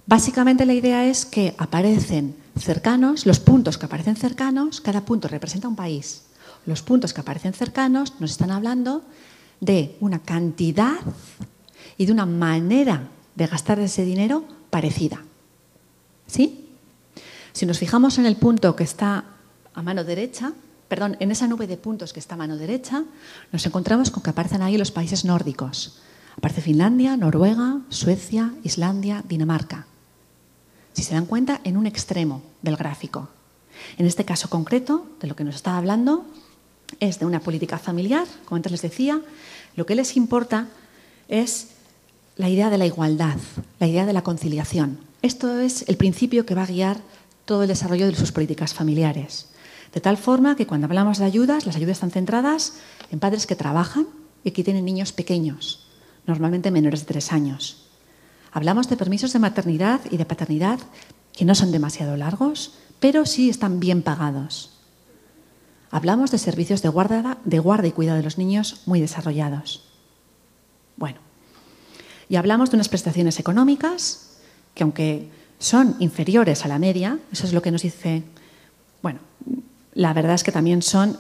Básicamente la idea es que aparecen cercanos, los puntos que aparecen cercanos, cada punto representa un país. Los puntos que aparecen cercanos nos están hablando de una cantidad y de una manera de gastar ese dinero parecida. ¿Sí? Si nos fijamos en el punto que está a mano derecha, perdón, en esa nube de puntos que está a mano derecha, nos encontramos con que aparecen ahí los países nórdicos. Aparece Finlandia, Noruega, Suecia, Islandia, Dinamarca. Si se dan cuenta, en un extremo del gráfico. En este caso concreto, de lo que nos está hablando, es de una política familiar, como antes les decía. Lo que les importa es la idea de la igualdad, la idea de la conciliación. Esto es el principio que va a guiar todo el desarrollo de sus políticas familiares. De tal forma que cuando hablamos de ayudas, las ayudas están centradas en padres que trabajan y que tienen niños pequeños, normalmente menores de 3 años. Hablamos de permisos de maternidad y de paternidad que no son demasiado largos, pero sí están bien pagados. Hablamos de servicios de guarda y cuidado de los niños muy desarrollados. Bueno, y hablamos de unas prestaciones económicas que, aunque son inferiores a la media, eso es lo que nos dice, bueno, la verdad es que también son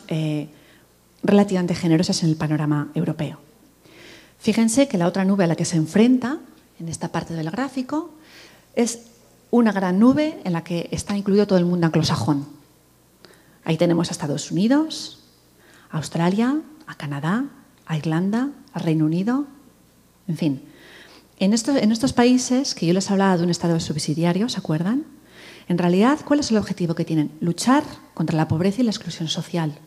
relativamente generosas en el panorama europeo. Fíjense que la otra nube a la que se enfrenta en esta parte del gráfico es una gran nube en la que está incluido todo el mundo anglosajón. Ahí tenemos a Estados Unidos, a Australia, a Canadá, a Irlanda, al Reino Unido, en fin. En estos países, que yo les hablaba de un estado subsidiario, ¿se acuerdan? En realidad, ¿cuál es el objetivo que tienen? Luchar contra la pobreza y la exclusión social.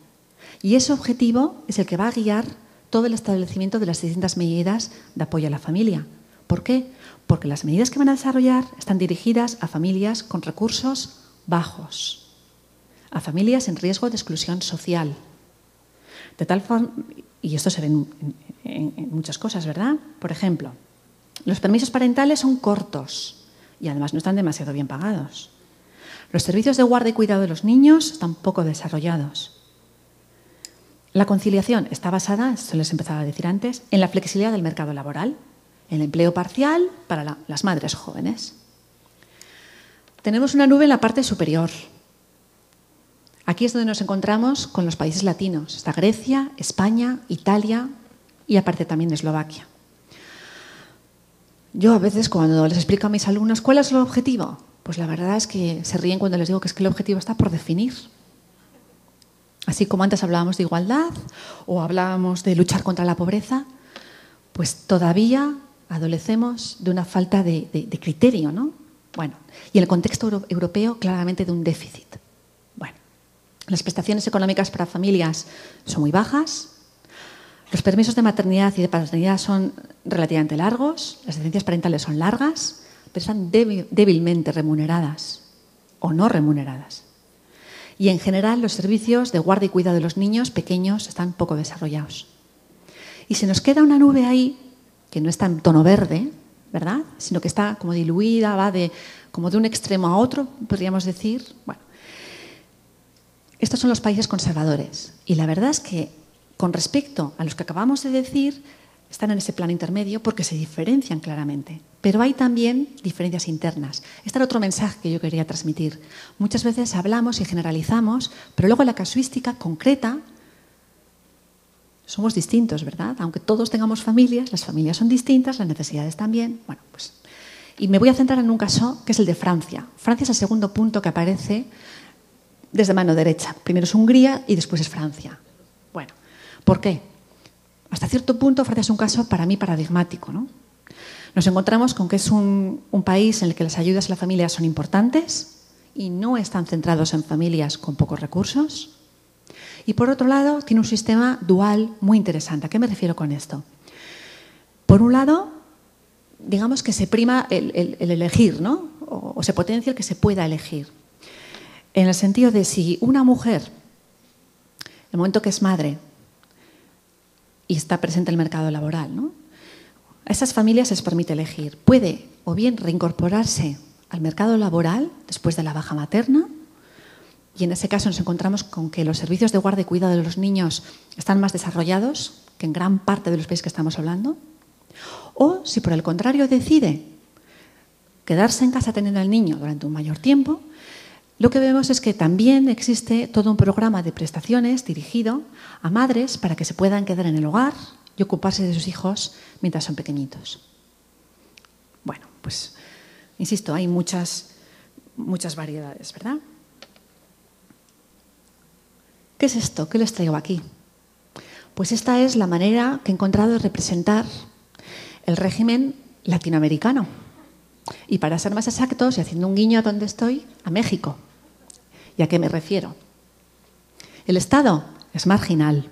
Y ese objetivo es el que va a guiar todo el establecimiento de las distintas medidas de apoyo a la familia. ¿Por qué? Porque las medidas que van a desarrollar están dirigidas a familias con recursos bajos, a familias en riesgo de exclusión social. De tal forma, y esto se ve en muchas cosas, ¿verdad? Por ejemplo, los permisos parentales son cortos y además no están demasiado bien pagados. Los servicios de guarda y cuidado de los niños están poco desarrollados. La conciliación está basada, esto les empezaba a decir antes, en la flexibilidad del mercado laboral, en el empleo parcial para las madres jóvenes. Tenemos una nube en la parte superior. Aquí es donde nos encontramos con los países latinos. Está Grecia, España, Italia y aparte también Eslovaquia. Yo a veces cuando les explico a mis alumnos cuál es el objetivo, pues la verdad es que se ríen cuando les digo que es que el objetivo está por definir. Así como antes hablábamos de igualdad o hablábamos de luchar contra la pobreza, pues todavía adolecemos de una falta de criterio, ¿no? Bueno, y en el contexto europeo claramente de un déficit. Bueno, las prestaciones económicas para familias son muy bajas, los permisos de maternidad y de paternidad son relativamente largos, las licencias parentales son largas, pero están débilmente remuneradas o no remuneradas. Y en general los servicios de guarda y cuidado de los niños pequeños están poco desarrollados. Y se nos queda una nube ahí que no está en tono verde, ¿verdad? Sino que está como diluida, va como de un extremo a otro, podríamos decir. Bueno, estos son los países conservadores. Y la verdad es que con respecto a los que acabamos de decir, están en ese plan intermedio porque se diferencian claramente. Pero hay también diferencias internas. Este era otro mensaje que yo quería transmitir. Muchas veces hablamos y generalizamos, pero luego en la casuística concreta somos distintos, ¿verdad? Aunque todos tengamos familias, las familias son distintas, las necesidades también. Bueno, pues, y me voy a centrar en un caso que es el de Francia. Francia es el segundo punto que aparece desde mano derecha. Primero es Hungría y después es Francia. Bueno, ¿por qué? Hasta cierto punto Francia es un caso para mí paradigmático, ¿no? Nos encontramos con que es un país en el que las ayudas a la familia son importantes y no están centrados en familias con pocos recursos. Y por otro lado, tiene un sistema dual muy interesante. ¿A qué me refiero con esto? Por un lado, digamos que se prima el elegir, ¿no? O se potencia el que se pueda elegir. En el sentido de si una mujer, en el momento que es madre y está presente en el mercado laboral, ¿no? A esas familias se les permite elegir. Puede o bien reincorporarse al mercado laboral después de la baja materna, y en ese caso nos encontramos con que los servicios de guarda y cuidado de los niños están más desarrollados que en gran parte de los países que estamos hablando. O si por el contrario decide quedarse en casa teniendo al niño durante un mayor tiempo, lo que vemos es que también existe todo un programa de prestaciones dirigido a madres para que se puedan quedar en el hogar y ocuparse de sus hijos mientras son pequeñitos. Bueno, pues, insisto, hay muchas variedades, ¿verdad? ¿Qué es esto? ¿Qué les traigo aquí? Pues esta es la manera que he encontrado de representar el régimen latinoamericano. Y para ser más exactos, y haciendo un guiño a donde estoy, a México. ¿Y a qué me refiero? El Estado es marginal.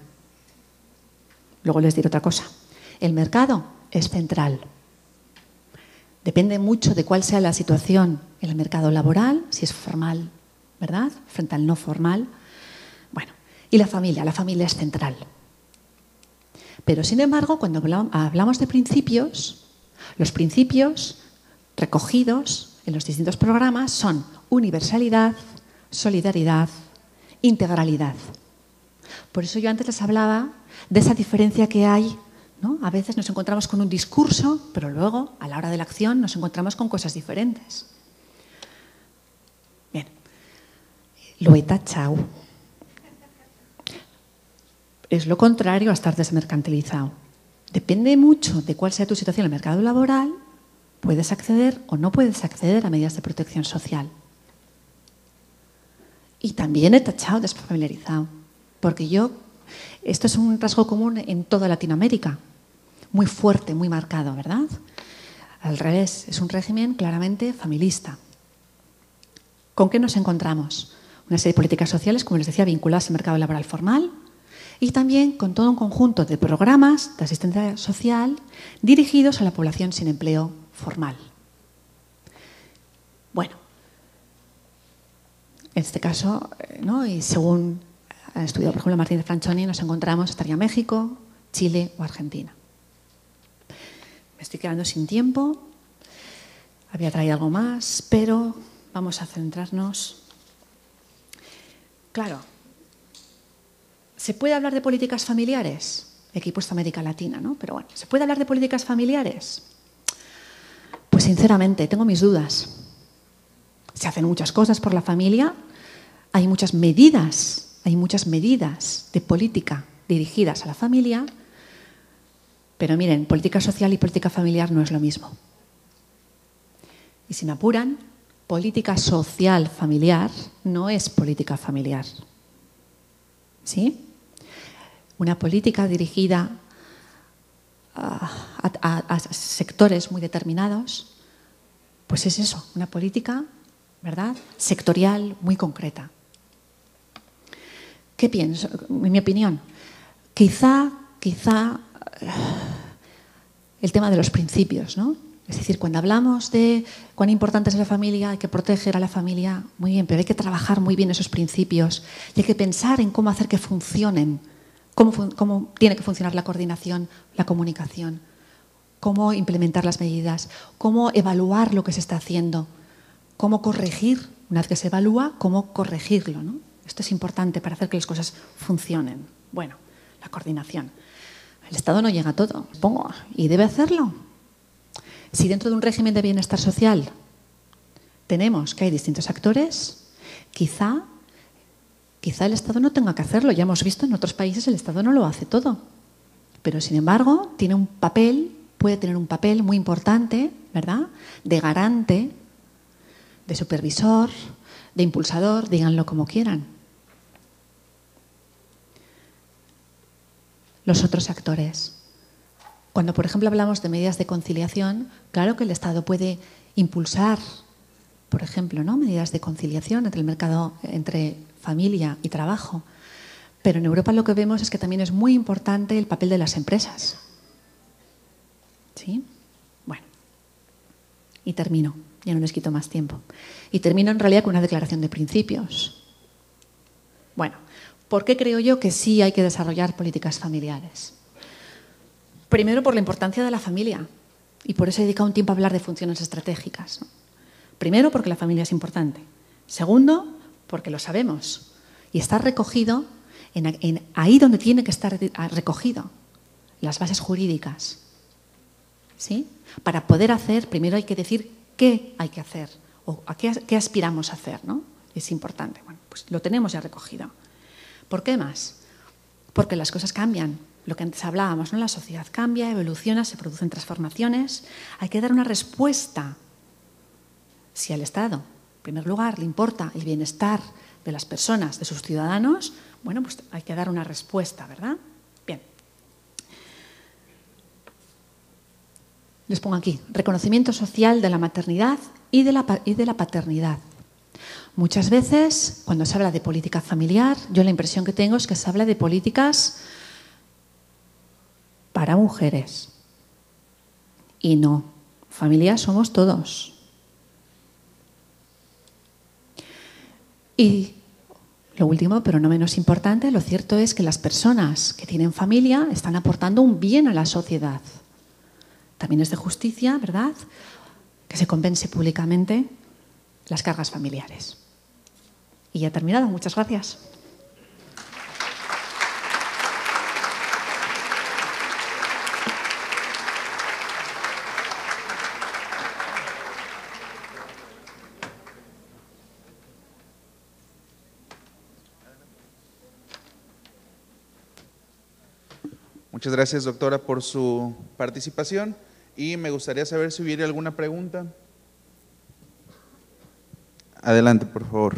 Luego les diré otra cosa. El mercado es central. Depende mucho de cuál sea la situación en el mercado laboral, si es formal, ¿verdad?, frente al no formal. Bueno, y la familia es central. Pero, sin embargo, cuando hablamos de principios, los principios recogidos en los distintos programas son universalidad, solidaridad, integralidad. Por eso yo antes les hablaba de esa diferencia que hay, ¿no? A veces nos encontramos con un discurso, pero luego, a la hora de la acción, nos encontramos con cosas diferentes. Bien, lo he tachado. Es lo contrario a estar desmercantilizado. Depende mucho de cuál sea tu situación en el mercado laboral, puedes acceder o no puedes acceder a medidas de protección social. Y también he tachado desfamiliarizado, porque esto es un rasgo común en toda Latinoamérica, muy fuerte, muy marcado, ¿verdad? Al revés, es un régimen claramente familista, ¿Con qué nos encontramos? Una serie de políticas sociales, como les decía, vinculadas al mercado laboral formal y también con todo un conjunto de programas de asistencia social dirigidos a la población sin empleo formal. Bueno, en este caso, ¿no? Y según ha estudiado, por ejemplo, Martínez Franchoni, nos encontramos, estaría México, Chile o Argentina. Me estoy quedando sin tiempo. Había traído algo más, pero vamos a centrarnos. Claro, ¿se puede hablar de políticas familiares? Aquí he puesto América Latina, ¿no? Pero bueno, ¿se puede hablar de políticas familiares? Pues sinceramente, tengo mis dudas. Se hacen muchas cosas por la familia, hay muchas medidas de política dirigidas a la familia, pero miren, política social y política familiar no es lo mismo. Y si me apuran, política social familiar no es política familiar. ¿Sí? Una política dirigida a sectores muy determinados, pues es eso, una política, ¿verdad?, sectorial muy concreta. ¿Qué pienso? En mi opinión, quizá el tema de los principios, ¿no? Es decir, cuando hablamos de cuán importante es la familia, hay que proteger a la familia, muy bien, pero hay que trabajar muy bien esos principios y hay que pensar en cómo hacer que funcionen, cómo tiene que funcionar la coordinación, la comunicación, cómo implementar las medidas, cómo evaluar lo que se está haciendo, cómo corregir, una vez que se evalúa, cómo corregirlo, ¿no? Esto es importante para hacer que las cosas funcionen. Bueno, la coordinación. El Estado no llega a todo, supongo, y debe hacerlo. Si dentro de un régimen de bienestar social tenemos que hay distintos actores, quizá el Estado no tenga que hacerlo. Ya hemos visto en otros países el Estado no lo hace todo. Pero, sin embargo, puede tener un papel muy importante, ¿verdad?, de garante, de supervisor, de impulsador, díganlo como quieran. Los otros actores. Cuando, por ejemplo, hablamos de medidas de conciliación, claro que el Estado puede impulsar, por ejemplo, ¿no?, medidas de conciliación entre familia y trabajo. Pero en Europa lo que vemos es que también es muy importante el papel de las empresas. ¿Sí? Bueno. Y termino. Ya no les quito más tiempo. Y termino en realidad con una declaración de principios. Bueno, ¿por qué creo yo que sí hay que desarrollar políticas familiares? Primero, por la importancia de la familia. Y por eso he dedicado un tiempo a hablar de funciones estratégicas, ¿no? Primero, porque la familia es importante. Segundo, porque lo sabemos. Y está recogido ahí donde tiene que estar recogido, las bases jurídicas. ¿Sí? Para poder hacer, primero hay que decir qué hay que hacer o a qué aspiramos a hacer, ¿no? Es importante. Bueno, pues lo tenemos ya recogido. ¿Por qué más? Porque las cosas cambian. Lo que antes hablábamos, ¿no? La sociedad cambia, evoluciona, se producen transformaciones. Hay que dar una respuesta. Si al Estado, en primer lugar, le importa el bienestar de las personas, de sus ciudadanos, bueno, pues hay que dar una respuesta, ¿verdad? Bien. Les pongo aquí, reconocimiento social de la maternidad y de la paternidad. Muchas veces, cuando se habla de política familiar, yo la impresión que tengo es que se habla de políticas para mujeres. Y no, familia somos todos. Y lo último, pero no menos importante, lo cierto es que las personas que tienen familia están aportando un bien a la sociedad. También es de justicia, ¿verdad?, que se compense públicamente las cargas familiares. Y ya he terminado. Muchas gracias. Muchas gracias, doctora, por su participación y me gustaría saber si hubiera alguna pregunta. Adelante, por favor.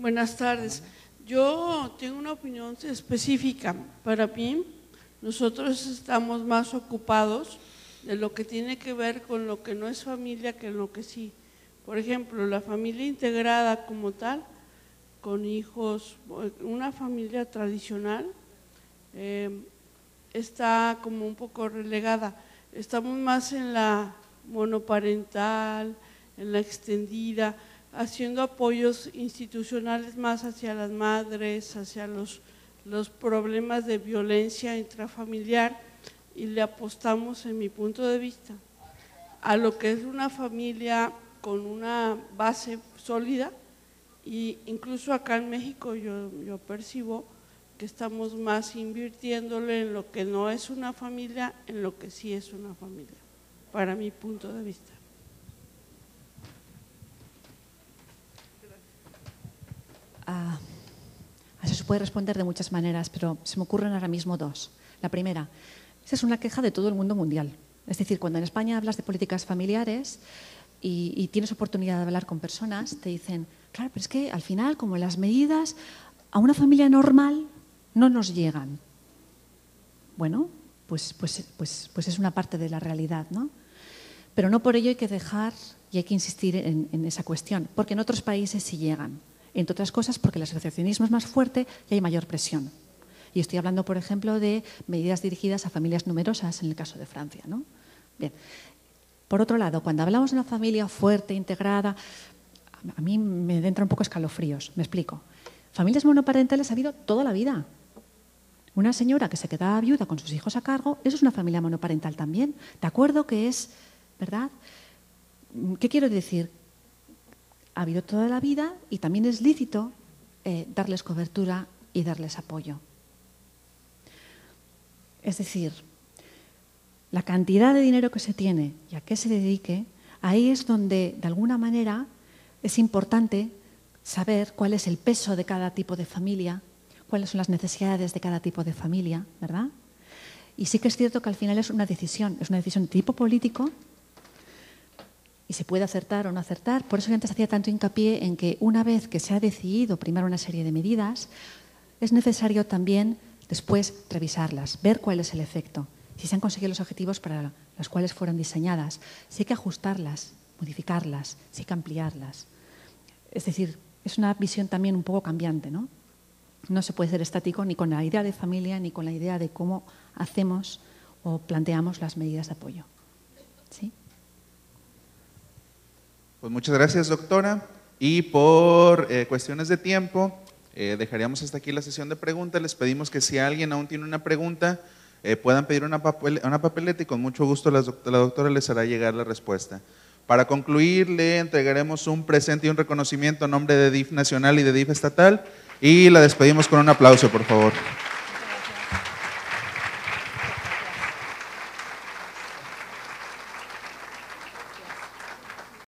Buenas tardes. Yo tengo una opinión específica. Para mí, Nosotros estamos más ocupados de lo que tiene que ver con lo que no es familia que en lo que sí. Por ejemplo, la familia integrada como tal, con hijos, una familia tradicional, está como un poco relegada. Estamos más en la monoparental, en la extendida, haciendo apoyos institucionales más hacia las madres, hacia los problemas de violencia intrafamiliar, y le apostamos, en mi punto de vista, a lo que es una familia con una base sólida, y incluso acá en México yo percibo que estamos más invirtiéndole en lo que no es una familia, en lo que sí es una familia, para mi punto de vista. Eso se puede responder de muchas maneras, pero se me ocurren ahora mismo dos. La primera, esa es una queja de todo el mundo mundial. Es decir, cuando en España hablas de políticas familiares y tienes oportunidad de hablar con personas, te dicen, claro, pero es que al final, como las medidas a una familia normal no nos llegan. Bueno, pues es una parte de la realidad, ¿no? Pero no por ello hay que dejar y hay que insistir en esa cuestión, porque en otros países sí llegan. Entre otras cosas porque el asociacionismo es más fuerte y hay mayor presión. Y estoy hablando, por ejemplo, de medidas dirigidas a familias numerosas, en el caso de Francia, ¿no? Bien. Por otro lado, cuando hablamos de una familia fuerte, integrada, a mí me entra un poco escalofríos. Me explico. Familias monoparentales ha habido toda la vida. Una señora que se quedaba viuda con sus hijos a cargo, eso es una familia monoparental también. De acuerdo que es, ¿verdad? ¿Qué quiero decir? Ha habido toda la vida y también es lícito darles cobertura y darles apoyo. Es decir, la cantidad de dinero que se tiene y a qué se dedique, ahí es donde, de alguna manera, es importante saber cuál es el peso de cada tipo de familia, cuáles son las necesidades de cada tipo de familia, ¿verdad? Y sí que es cierto que al final es una decisión de tipo político, y se puede acertar o no acertar. Por eso yo antes hacía tanto hincapié en que una vez que se ha decidido primar una serie de medidas, es necesario también después revisarlas, ver cuál es el efecto, si se han conseguido los objetivos para los cuales fueron diseñadas, si hay que ajustarlas, modificarlas, si hay que ampliarlas. Es decir, es una visión también un poco cambiante, ¿no? No se puede ser estático ni con la idea de familia ni con la idea de cómo hacemos o planteamos las medidas de apoyo. ¿Sí? Pues muchas gracias, doctora. Y por cuestiones de tiempo, dejaríamos hasta aquí la sesión de preguntas. Les pedimos que si alguien aún tiene una pregunta, puedan pedir una papeleta y con mucho gusto la doctora les hará llegar la respuesta. Para concluir, le entregaremos un presente y un reconocimiento a nombre de DIF Nacional y de DIF Estatal y la despedimos con un aplauso, por favor.